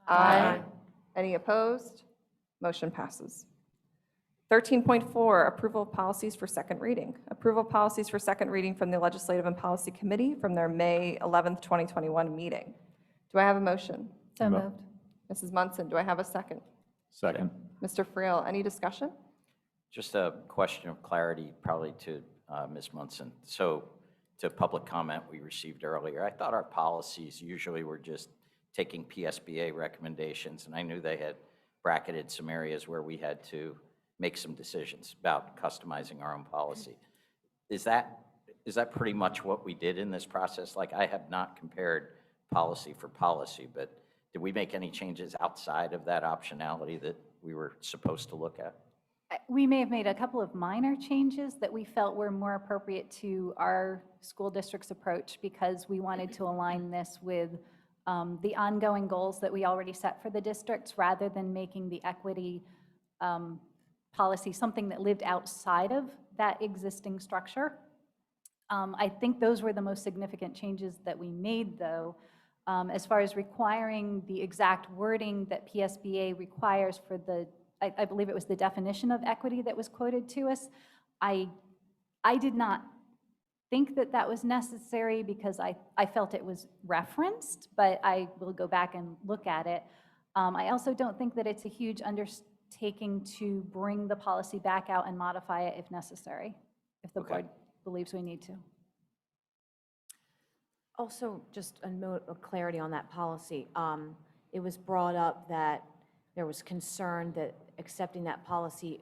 Aye. Any opposed? Motion passes. 13.4, approval of policies for second reading. Approval of policies for second reading from the Legislative and Policy Committee from their May 11th, 2021 meeting. Do I have a motion? So moved. Mrs. Munson, do I have a second? Second. Mr. Friel, any discussion? Just a question of clarity, probably to Ms. Munson. So to public comment we received earlier, I thought our policies usually were just taking PSBA recommendations, and I knew they had bracketed some areas where we had to make some decisions about customizing our own policy. Is that pretty much what we did in this process? Like, I have not compared policy for policy, but did we make any changes outside of that optionality that we were supposed to look at? We may have made a couple of minor changes that we felt were more appropriate to our school district's approach because we wanted to align this with the ongoing goals that we already set for the districts rather than making the equity policy something that lived outside of that existing structure. I think those were the most significant changes that we made, though. As far as requiring the exact wording that PSBA requires for the, I believe it was the definition of equity that was quoted to us, I did not think that that was necessary because I felt it was referenced, but I will go back and look at it. I also don't think that it's a huge undertaking to bring the policy back out and modify it if necessary, if the board believes we need to. Also, just a note of clarity on that policy. It was brought up that there was concern that accepting that policy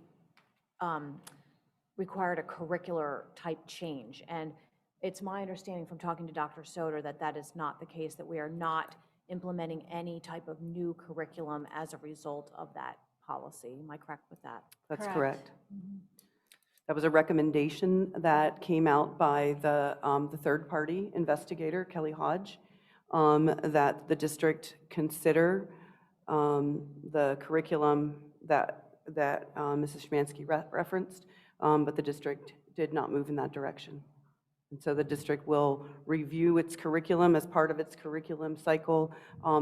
required a curricular type change. And it's my understanding from talking to Dr. Soder that that is not the case, that we are not implementing any type of new curriculum as a result of that policy. Am I correct with that? That's correct. That was a recommendation that came out by the third-party investigator, Kelly Hodge, that the district consider the curriculum that Mrs. Szymanski referenced, but the district did not move in that direction. And so the district will review its curriculum as part of its curriculum cycle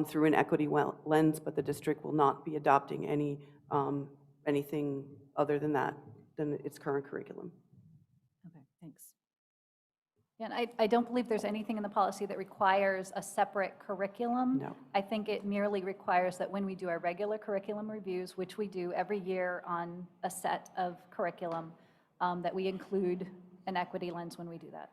through an equity lens, but the district will not be adopting anything other than that, than its current curriculum. Okay, thanks. Yeah, and I don't believe there's anything in the policy that requires a separate curriculum. No. I think it merely requires that when we do our regular curriculum reviews, which we do every year on a set of curriculum, that we include an equity lens when we do that.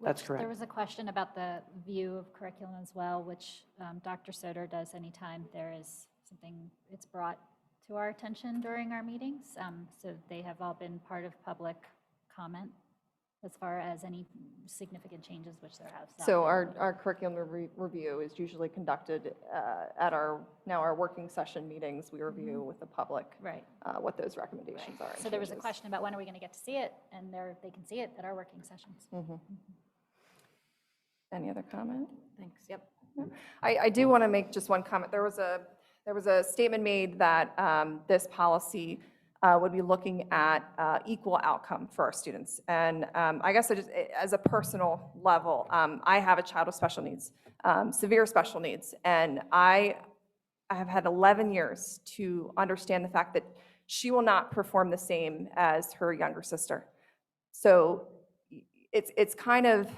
That's correct. There was a question about the view of curriculum as well, which Dr. Soder does anytime there is something it's brought to our attention during our meetings. So they have all been part of public comment as far as any significant changes, which there have. So our curriculum review is usually conducted at our working session meetings. We review with the public what those recommendations are. So there was a question about when are we going to get to see it, and they can see it at our working sessions. Any other comment? Thanks. Yep. I do want to make just one comment. There was a statement made that this policy would be looking at equal outcome for our students. And I guess as a personal level, I have a child with special needs, severe special needs, and I have had 11 years to understand the fact that she will not perform the same as her younger sister. So it's kind of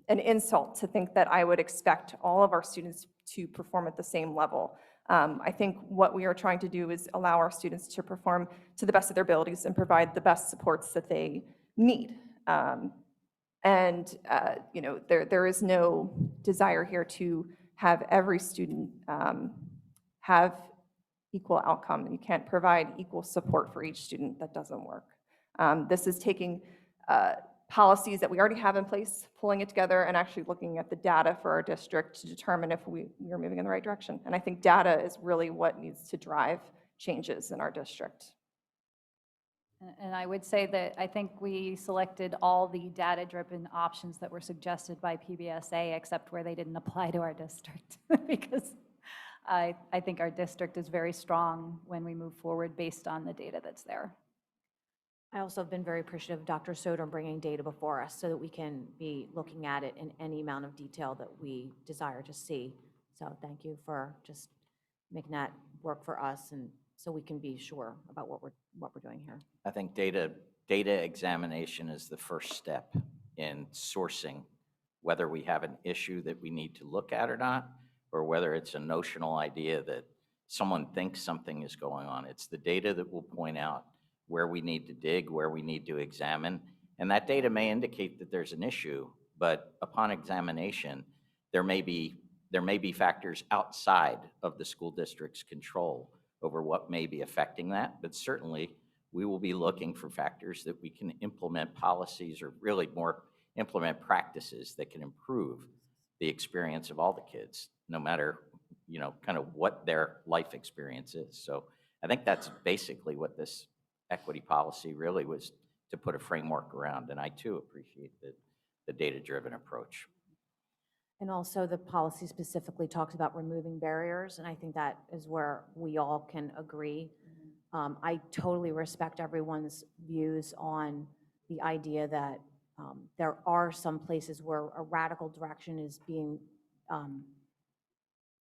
an insult to think that I would expect all of our students to perform at the same level. I think what we are trying to do is allow our students to perform to the best of their abilities and provide the best supports that they need. You know, there is no desire here to have every student have equal outcome. You can't provide equal support for each student. That doesn't work. This is taking policies that we already have in place, pulling it together, and actually looking at the data for our district to determine if we are moving in the right direction. And I think data is really what needs to drive changes in our district. And I would say that I think we selected all the data-driven options that were suggested by PBSA, except where they didn't apply to our district, because I think our district is very strong when we move forward based on the data that's there. I also have been very appreciative of Dr. Soder bringing data before us so that we can be looking at it in any amount of detail that we desire to see. So thank you for just making that work for us, and so we can be sure about what we're doing here. I think data examination is the first step in sourcing whether we have an issue that we need to look at or not, or whether it's a notional idea that someone thinks something is going on. It's the data that will point out where we need to dig, where we need to examine. And that data may indicate that there's an issue, but upon examination, there may be factors outside of the school district's control over what may be affecting that. But certainly, we will be looking for factors that we can implement policies, or really more implement practices that can improve the experience of all the kids, no matter, you know, kind of what their life experience is. So I think that's basically what this equity policy really was, to put a framework around. And I too appreciate the data-driven approach. And also the policy specifically talks about removing barriers, and I think that is where we all can agree. I totally respect everyone's views on the idea that there are some places where a radical direction is being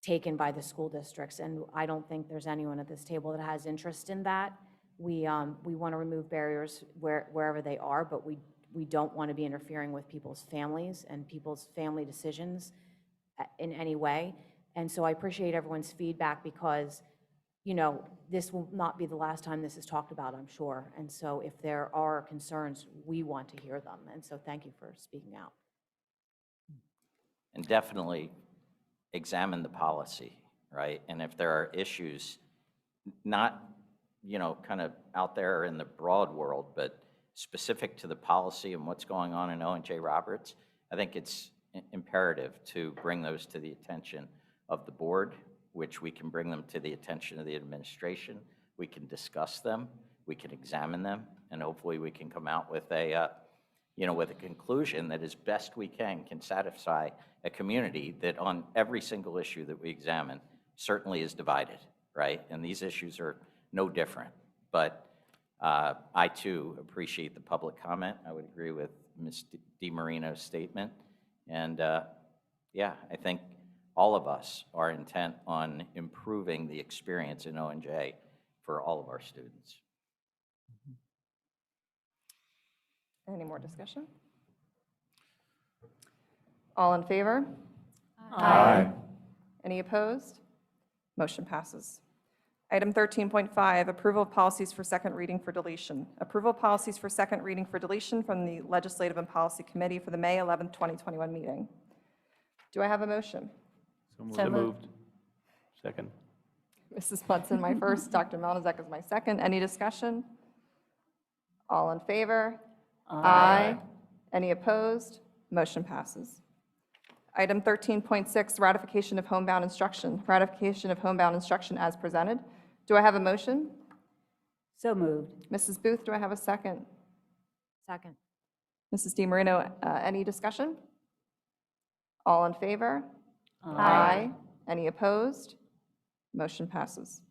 taken by the school districts, and I don't think there's anyone at this table that has interest in that. We want to remove barriers wherever they are, but we don't want to be interfering with people's families and people's family decisions in any way. And so I appreciate everyone's feedback, because, you know, this will not be the last time this is talked about, I'm sure. And so if there are concerns, we want to hear them. And so thank you for speaking out. And definitely examine the policy, right? And if there are issues, not, you know, kind of out there in the broad world, but specific to the policy and what's going on in Owen J. Roberts, I think it's imperative to bring those to the attention of the board, which we can bring them to the attention of the administration. We can discuss them, we can examine them, and hopefully we can come out with a, you know, with a conclusion that as best we can satisfy a community that on every single issue that we examine certainly is divided, right? And these issues are no different. But I too appreciate the public comment. I would agree with Ms. DiMarino's statement. And yeah, I think all of us are intent on improving the experience in ONJ for all of our students. Any more discussion? All in favor? Aye. Any opposed? Motion passes. Item 13.5, approval of policies for second reading for deletion. Approval of policies for second reading for deletion from the Legislative and Policy Committee for the May 11th, 2021 meeting. Do I have a motion? So moved. Second. Mrs. Munson, my first. Dr. Melnizek is my second. Any discussion? All in favor? Aye. Any opposed? Motion passes. Item 13.6, ratification of homebound instruction. Ratification of homebound instruction as presented. Do I have a motion? So moved. Mrs. Booth, do I have a second? Second. Mrs. DiMarino, any discussion? All in favor? Aye. Any opposed? Motion passes.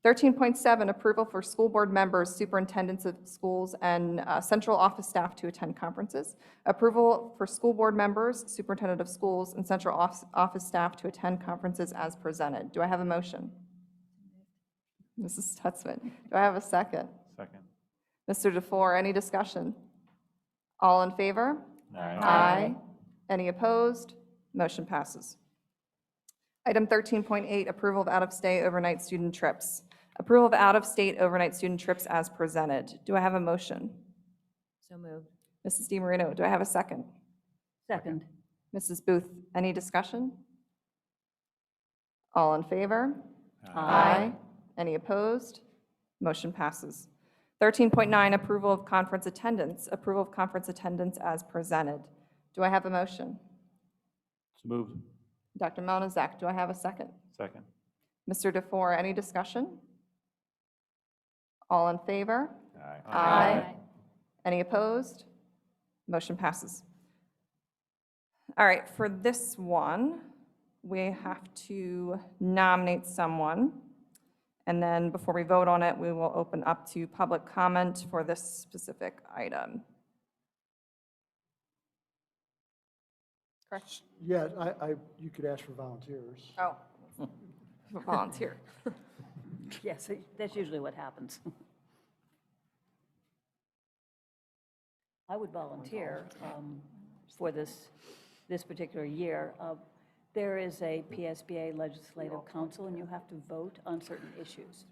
13.7, approval for school board members, superintendents of schools, and central office staff to attend conferences. Approval for school board members, superintendent of schools, and central office staff to attend conferences as presented. Do I have a motion? Mrs. Stutzman. Do I have a second? Second. Mr. DeFore, any discussion? All in favor? Aye. Any opposed? Motion passes. Item 13.8, approval of out-of-state overnight student trips. Approval of out-of-state overnight student trips as presented. Do I have a motion? So moved. Mrs. DiMarino, do I have a second? Second. Mrs. Booth, any discussion? All in favor? Aye. Any opposed? Motion passes. 13.9, approval of conference attendance. Approval of conference attendance as presented. Do I have a motion? So moved. Dr. Melnazek, do I have a second? Second. Mr. DeFore, any discussion? All in favor? Aye. Any opposed? Motion passes. All right, for this one, we have to nominate someone. And then before we vote on it, we will open up to public comment for this specific item. Correct? Yeah, you could ask for volunteers. Oh, volunteer. Yes, that's usually what happens. I would volunteer for this particular year. There is a PSBA Legislative Council, and you have to vote on certain issues.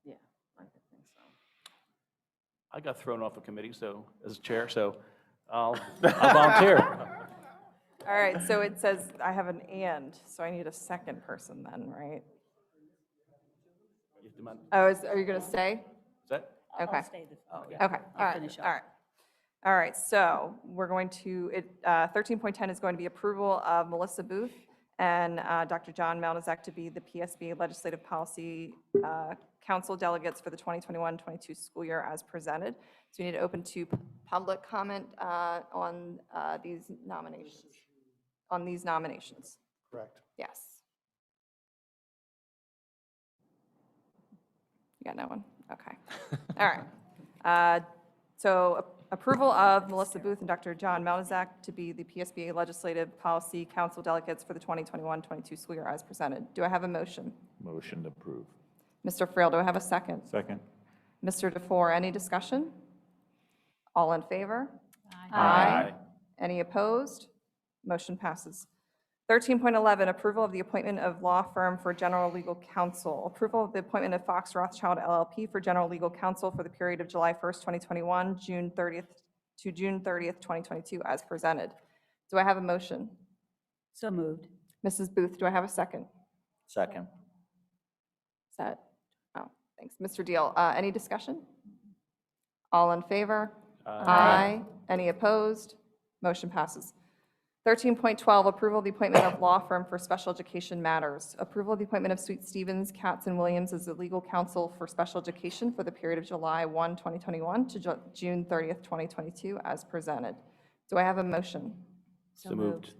Yeah, I think so. I got thrown off a committee, so, as chair, so I'll volunteer. All right, so it says I have an and, so I need a second person then, right? Oh, are you going to stay? Is that? Okay. I'll stay yeah, Okay, I'll all right, finish up. all right. All right, so we're going to, 13.10 is going to be approval of Melissa Booth and Dr. John Melnazek to be the PSBA Legislative Policy Council delegates for the 2021-22 school year as presented. So we need to open to public comment on these nominations. On these nominations. Correct. Yes. You got no one? Okay. All right. So approval of Melissa Booth and Dr. John Melnazek to be the PSBA Legislative Policy Council delegates for the 2021-22 school year as presented. Do I have a motion? Motion to approve. Mr. Frail, do I have a second? Second. Mr. DeFore, any discussion? All in favor? Aye. Any opposed? Motion passes. 13.11, approval of the appointment of law firm for general legal counsel. Approval of the appointment of Fox Rothschild LLP for general legal counsel for the period of July 1st, 2021, June 30th to June 30th, 2022, as presented. Do I have a motion? So moved. Mrs. Booth, do I have a second? Second. Is that, oh, thanks. Mr. Deal, any discussion? All in favor? Aye. Any opposed? Motion passes. 13.12, approval of the appointment of law firm for special education matters. Approval of the appointment of Sweet Stevens, Katz, and Williams as the legal counsel for special education for the period of July 1, 2021 to June 30th, 2022, as presented. Do I have a motion? So moved.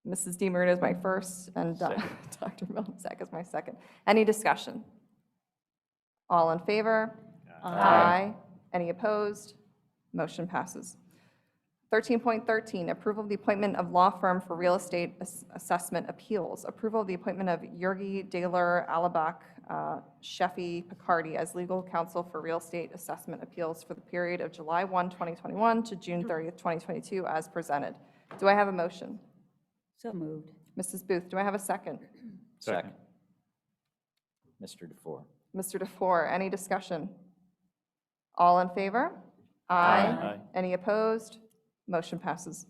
Mrs. DiMarino is my first, and Dr. Melnazek is my second. Any discussion? All in favor? Aye. Any opposed? Motion passes. 13.13, approval of the appointment of law firm for real estate assessment appeals. Approval of the appointment of Yergi, Daler, Alabak, Sheffy, Picardi as legal counsel for real estate assessment appeals for the period of July 1, 2021 to June 30th, 2022, as presented. Do I have a motion? So moved. Mrs. Booth, do I have a second? Second. Mr. DeFore. Mr. DeFore, any discussion? All in favor? Aye. Any opposed? Motion passes.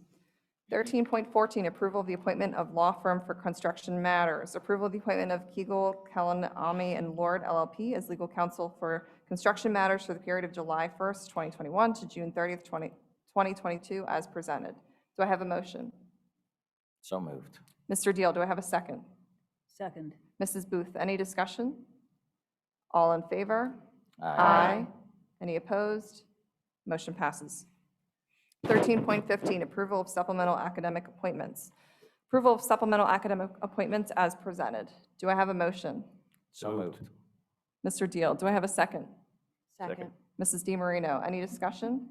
13.14, approval of the appointment of law firm for construction matters. Approval of the appointment of Kegel, Kellen, Ami, and Lord LLP as legal counsel for construction matters for the period of July 1st, 2021 to June 30th, 2022, as presented. Do I have a motion? So moved. Mr. Deal, do I have a second? Second. Mrs. Booth, any discussion? All in favor? Aye. Any opposed? Motion passes. 13.15, approval of supplemental academic appointments. Approval of supplemental academic appointments as presented. Do I have a motion? So moved. Mr. Deal, do I have a second? Second. Mrs. DiMarino, any discussion?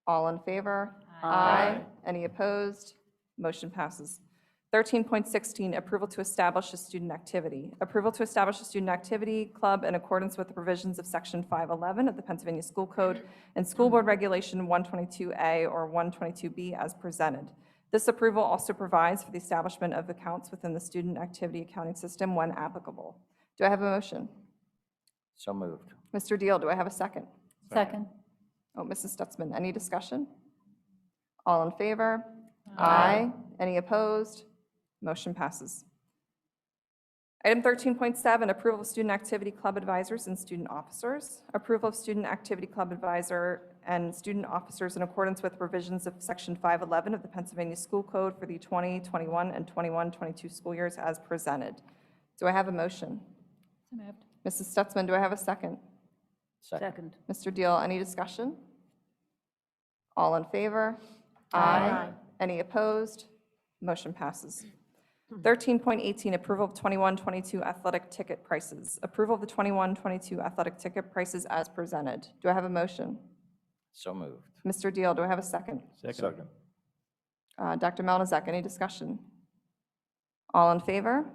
All in favor? Aye. Any opposed? Motion passes. 13.16, approval to establish a student activity. Approval to establish a student activity club in accordance with the provisions of Section 511 of the Pennsylvania School Code and School Board Regulation 122A or 122B as presented. This approval also provides for the establishment of accounts within the student activity accounting system when applicable. Do I have a motion? So moved. Mr. Deal, do I have a second? Second. Oh, Mrs. Stutzman, any discussion? All in favor? Aye. Any opposed? Motion passes. Item 13.7, approval of student activity club advisors and student officers. Approval of student activity club advisor and student officers in accordance with provisions of Section 511 of the Pennsylvania School Code for the 2021 and 21-22 school years as presented. Do I have a motion? So moved. Mrs. Stutzman, do I have a second? Second. Mr. Deal, any discussion? All in favor? Aye. Any opposed? Motion passes. 13.18, approval of 21-22 athletic ticket prices. Approval of the 21-22 athletic ticket prices as presented. Do I have a motion? So moved. Mr. Deal, do I have a second? Second. Dr. Malnazek, any discussion? All in favor?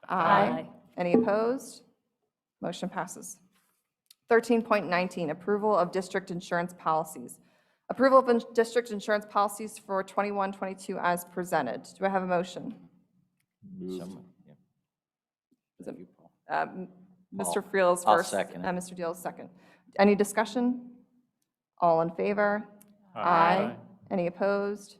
Aye. Any opposed? Motion passes. 13.19, approval of district insurance policies. Approval of district insurance policies for 21-22 as presented. Do I have a motion? So moved. Yeah. Is it- You, Paul. Mr. Friel is I'll first. second it. Mr. Deal is second. Any discussion? All in favor? Any opposed?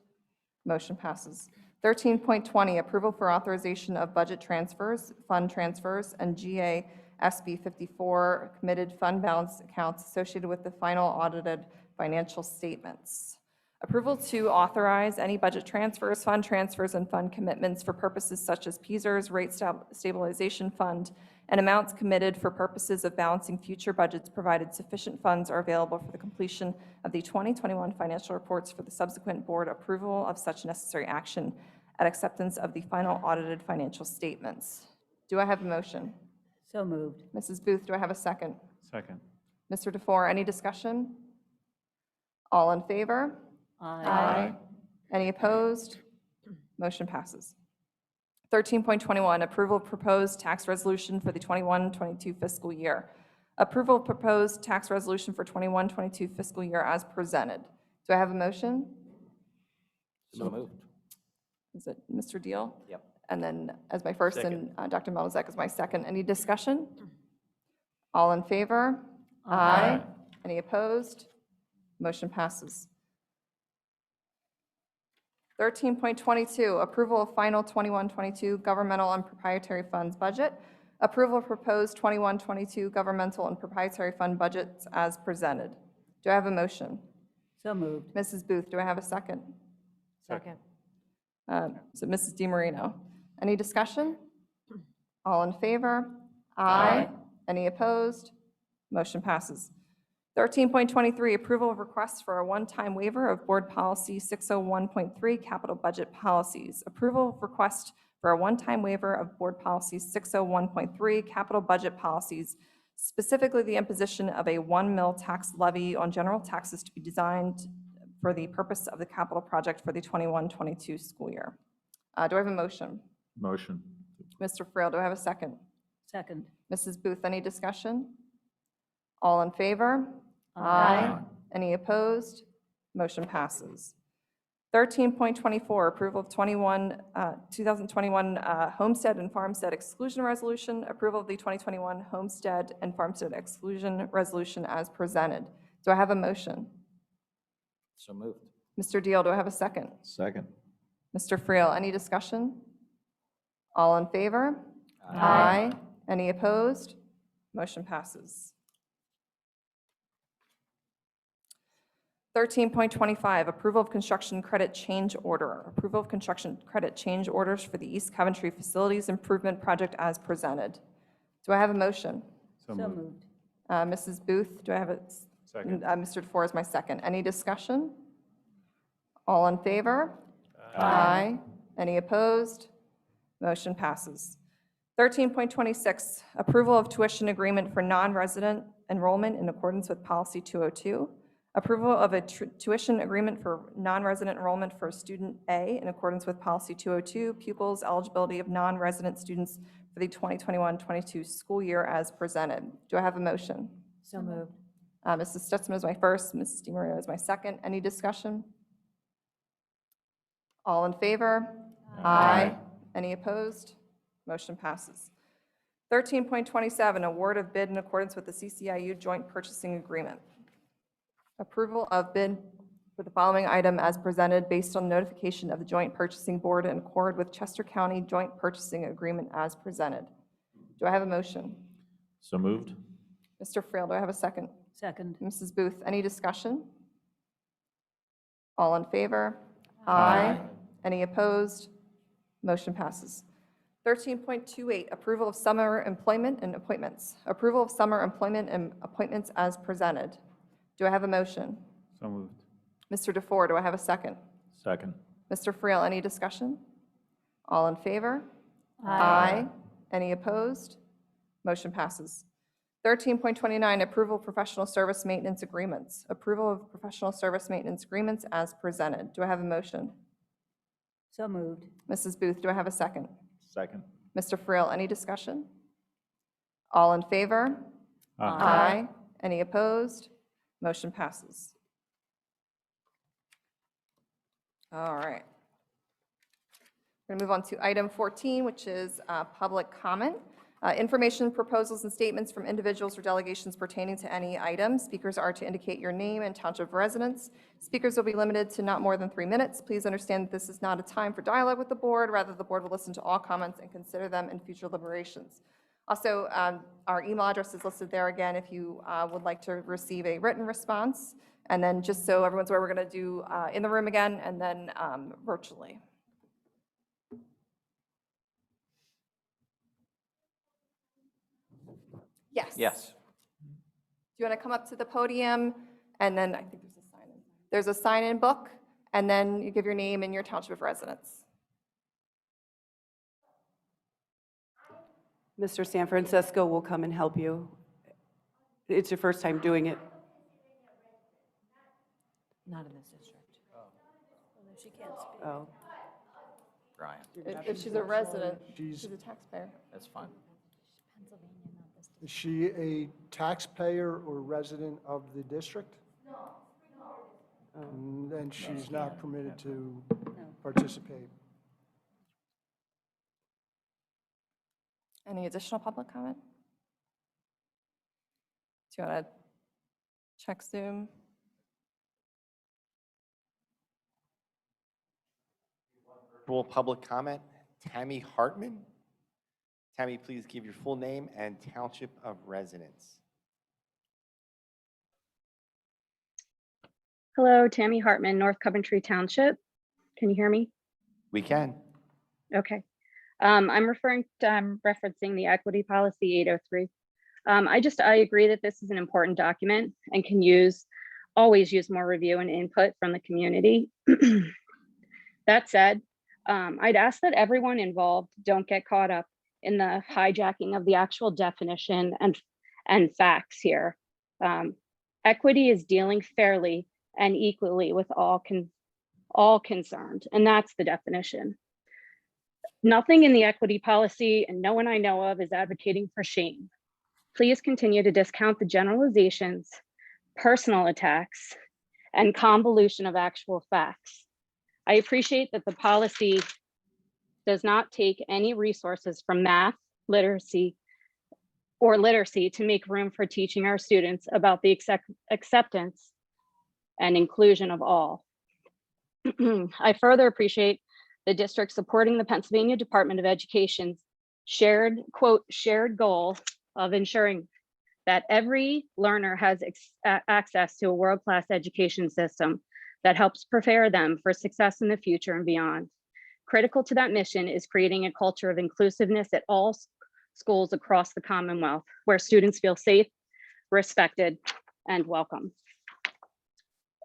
Motion passes. 13.20, approval for authorization of budget transfers, fund transfers, and GASB 54 committed fund balance accounts associated with the final audited financial statements. Approval to authorize any budget transfers, fund transfers, and fund commitments for purposes such as PSERS, Rate Stabilization Fund, and amounts committed for purposes of balancing future budgets provided sufficient funds are available for the completion of the 2021 financial reports for the subsequent board approval of such necessary action at acceptance of the final audited financial statements. Do I have a motion? So moved. Mrs. Booth, do I have a second? Second. Mr. DeFore, any discussion? All in favor? Any opposed? Motion passes. 13.21, approval of proposed tax resolution for the 21-22 fiscal year. Approval of proposed tax resolution for 21-22 fiscal year as presented. Do I have a motion? So moved. Is it Mr. Deal? Yep. And then as my first Second. and Dr. Malzek as my second. Any discussion? All in favor? Any opposed? Motion passes. 13.22, approval of final 21-22 governmental and proprietary funds budget. Approval of proposed 21-22 governmental and proprietary fund budgets as presented. Do I have a motion? So moved. Mrs. Booth, do I have a second? Second. So Mrs. DiMarino. Any discussion? All in favor? Any opposed? Motion passes. 13.23, approval of requests for a one-time waiver of Board Policy 601.3 capital budget policies. Approval of request for a one-time waiver of Board Policy 601.3 capital budget policies, specifically the imposition of a 1 mil tax levy on general taxes to be designed for the purpose of the capital project for the 21-22 school year. Do I have a motion? Motion. Mr. Friel, do I have a second? Second. Mrs. Booth, any discussion? All in favor? Any opposed? Motion passes. 13.24, approval of 2021 Homestead and Farmstead Exclusion Resolution. Approval of the 2021 Homestead and Farmstead Exclusion Resolution as presented. Do I have a motion? So moved. Mr. Deal, do I have a second? Second. Mr. Friel, any discussion? All in favor? Any opposed? Motion passes. 13.25, approval of construction credit change order. Approval of construction credit change orders for the East Coventry Facilities Improvement Project as presented. Do I have a motion? So So moved. moved. Mrs. Booth, do I have a? Second. Mr. DeFore is my second. Any discussion? All in favor? Any opposed? Motion passes. 13.26, approval of tuition agreement for non-resident enrollment in accordance with policy 202. Approval of a tuition agreement for non-resident enrollment for student A in accordance with policy 202, pupils eligibility of non-resident students for the 2021-22 school year as presented. Do I have a motion? So moved. Mrs. Stutzman is my first, Mrs. DiMaria is my second. Any discussion? All in favor? Aye. Any opposed? Motion passes. 13.27, award of bid in accordance with the CCIU Joint Purchasing Agreement. Approval of bid for the following item as presented based on notification of the Joint Purchasing Board in accord with Chester County Joint Purchasing Agreement as presented. Do I have a motion? So moved. Mr. Friel, do I have a second? Second. Mrs. Booth, any discussion? All in favor? Aye. Any opposed? Motion passes. 13.28, approval of summer employment and appointments. Approval of summer employment and appointments as presented. Do I have a motion? So moved. Mr. DeFore, do I have a second? Second. Mr. Friel, any discussion? All in favor? Aye. Any opposed? Motion passes. 13.29, approval of professional service maintenance agreements. Approval of professional service maintenance agreements as presented. Do I have a motion? So moved. Mrs. Booth, do I have a second? Second. Mr. Friel, any discussion? All in favor? Aye. Any opposed? Motion passes. All right. We're going to move on to item 14, which is public comment. Information, proposals, and statements from individuals or delegations pertaining to any item. Speakers are to indicate your name and township residence. Speakers will be limited to not more than 3 minutes. Please understand that this is not a time for dialogue with the board. Rather, the board will listen to all comments and consider them in future deliberations. Also, our email address is listed there again if you would like to receive a written response. And then just so everyone's aware, we're going to do in the room again and then virtually. Yes. Yes. Do you want to come up to the podium? And then I think there's a sign-in. There's a sign-in book, and then you give your name and your township of residence. Mr. San Francisco will come and help you. It's your first time doing it. Not in this district. She can't speak. Oh. Brian, If she's a resident, She's- she's a taxpayer. that's fine. Is she a taxpayer or resident of the district? And then she's not permitted to participate. Any additional public comment? Do you want to check Zoom? Virtual public comment, Tammy Hartman. Tammy, please give your full name and township of residence. Hello, Tammy Hartman, North Coventry Township. Can you hear me? We can. Okay. I'm referencing the equity policy 803. I agree that this is an important document and can always use more review and input from the community. That said, I'd ask that everyone involved don't get caught up in the hijacking of the actual definition and facts here. Equity is dealing fairly and equally with all concerned, and that's the definition. Nothing in the equity policy and no one I know of is advocating for shame. Please continue to discount the generalizations, personal attacks, and convolution of actual facts. I appreciate that the policy does not take any resources from math, literacy to make room for teaching our students about the acceptance and inclusion of all. I further appreciate the district supporting the Pennsylvania Department of Education's shared goal of ensuring that every learner has access to a world-class education system that helps prepare them for success in the future and beyond. Critical to that mission is creating a culture of inclusiveness at all schools across the Commonwealth, where students feel safe, respected, and welcome.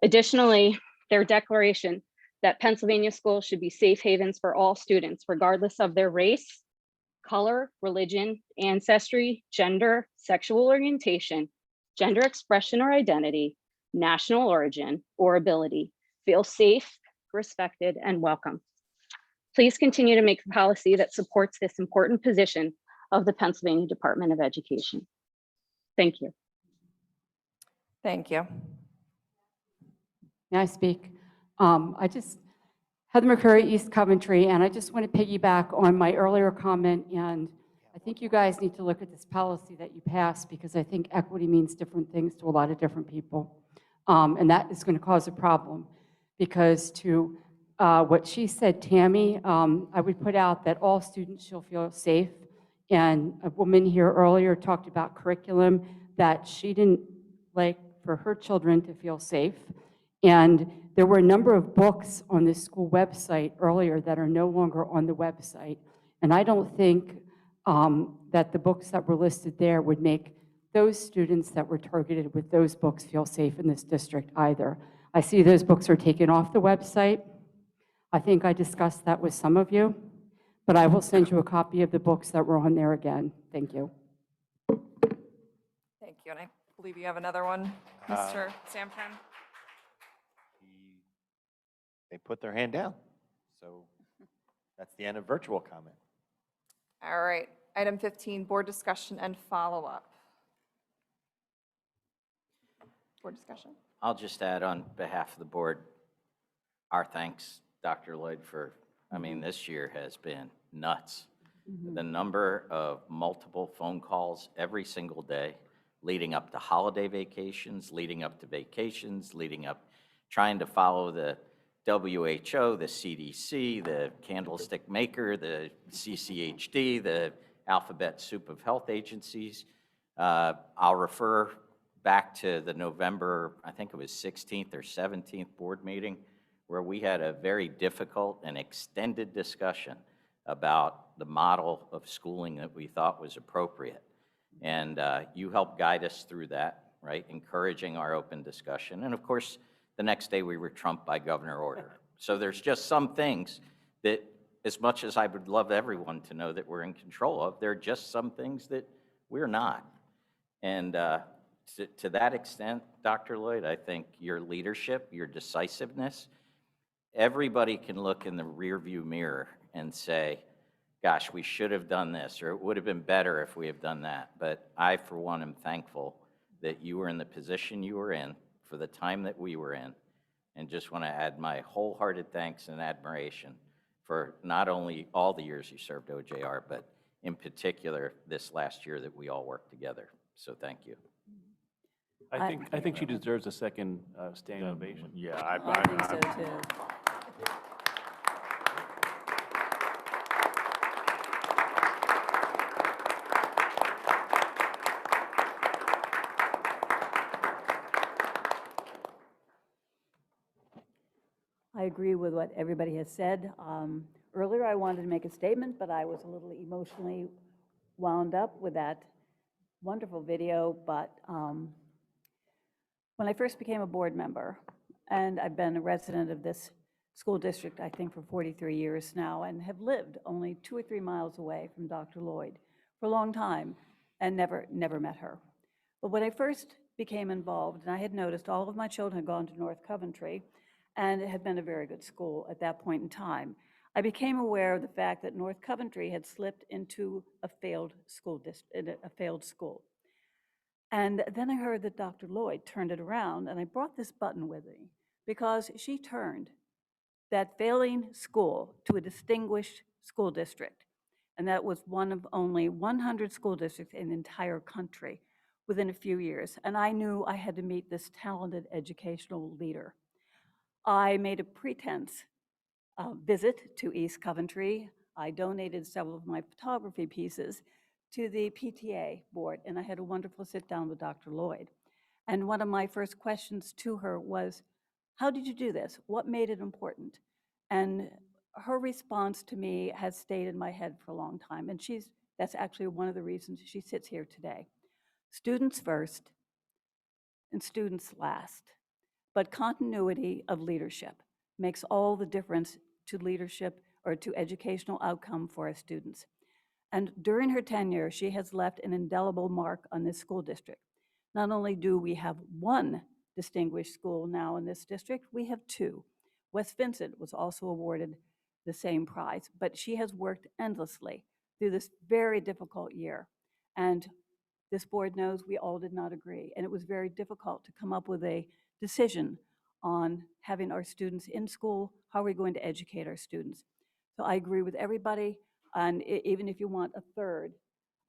Additionally, their declaration that Pennsylvania schools should be safe havens for all students, regardless of their race, color, religion, ancestry, gender, sexual orientation, gender expression or identity, national origin, or ability. Feel safe, respected, and welcome. Please continue to make the policy that supports this important position of the Pennsylvania Department of Education. Thank you. Thank you. May I speak? Heather McCurry, East Coventry, and I just want to piggyback on my earlier comment, and I think you guys need to look at this policy that you passed, because I think equity means different things to a lot of different people, and that is going to cause a problem, because to what she said, Tammy, I would put out that all students shall feel safe, and a woman here earlier talked about curriculum that she didn't like for her children to feel safe. And there were a number of books on the school website earlier that are no longer on the website. And I don't think that the books that were listed there would make those students that were targeted with those books feel safe in this district either. I see those books are taken off the website. I think I discussed that with some of you, but I will send you a copy of the books that were on there again. Thank you. Thank you. And I believe you have another one, Mr. Sampan. They put their hand down. So that's the end of virtual comment. All right. Item 15, board discussion and follow-up. Board discussion. I'll just add on behalf of the board, our thanks, Dr. Lloyd, for, I mean, this year has been nuts. The number of multiple phone calls every single day, leading up to holiday vacations, leading up to vacations, leading up, trying to follow the WHO, the CDC, the Candlestick Maker, the CCHD, the alphabet soup of health agencies. I'll refer back to the November, I think it was 16th or 17th board meeting, where we had a very difficult and extended discussion about the model of schooling that we thought was appropriate. And you helped guide us through that, right? Encouraging our open discussion. And of course, the next day we were trumped by governor order. So there's just some things that, as much as I would love everyone to know that we're in control of, there are just some things that we're not. And to that extent, Dr. Lloyd, I think your leadership, your decisiveness, everybody can look in the rearview mirror and say, gosh, we should have done this, or it would have been better if we have done that. But I, for one, am thankful that you were in the position you were in for the time that we were in, and just want to add my wholehearted thanks and admiration for not only all the years you served OJR, but in particular this last year that we all worked together. So thank you. I think she deserves a second standing ovation. Yeah, I think so too. I agree with what everybody has said. Earlier, I wanted to make a statement, but I was a little emotionally wound up with that wonderful video. But when I first became a board member, and I've been a resident of this school district, I think, for 43 years now, and have lived only 2 or 3 miles away from Dr. Lloyd for a long time, and never met her. But when I first became involved, and I had noticed all of my children had gone to North Coventry, and it had been a very good school at that point in time, I became aware of the fact that North Coventry had slipped into a failed school. And then I heard that Dr. Lloyd turned it around, and I brought this button with me because she turned that failing school to a distinguished school district. And that was one of only 100 school districts in the entire country within a few years. And I knew I had to meet this talented educational leader. I made a pretense visit to East Coventry. I donated several of my photography pieces to the PTA board, and I had a wonderful sit down with Dr. Lloyd. And one of my first questions to her was, how did you do this? What made it important? And her response to me has stayed in my head for a long time, and that's actually one of the reasons she sits here today. Students first and students last, but continuity of leadership, makes all the difference to leadership or to educational outcome for our students. And during her tenure, she has left an indelible mark on this school district. Not only do we have one distinguished school now in this district, we have two. West Vincent was also awarded the same prize, but she has worked endlessly through this very difficult year. And this board knows we all did not agree, and it was very difficult to come up with a decision on having our students in school, how are we going to educate our students. So I agree with everybody, and even if you want a third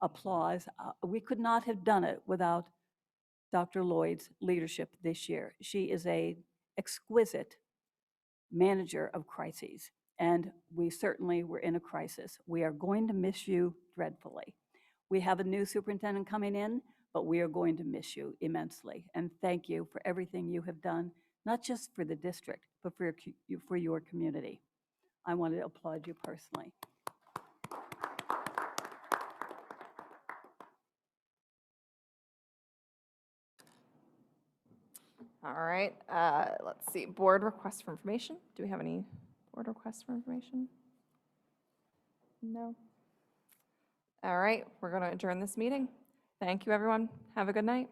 applause, we could not have done it without Dr. Lloyd's leadership this year. She is an exquisite manager of crises, and we certainly were in a crisis. We are going to miss you dreadfully. We have a new superintendent coming in, but we are going to miss you immensely. And thank you for everything you have done, not just for the district, but for your community. I want to applaud you personally. All right, let's see, board requests for information. Do we have any board requests for information? No. All right, we're going to adjourn this meeting. Thank you, everyone. Have a good night.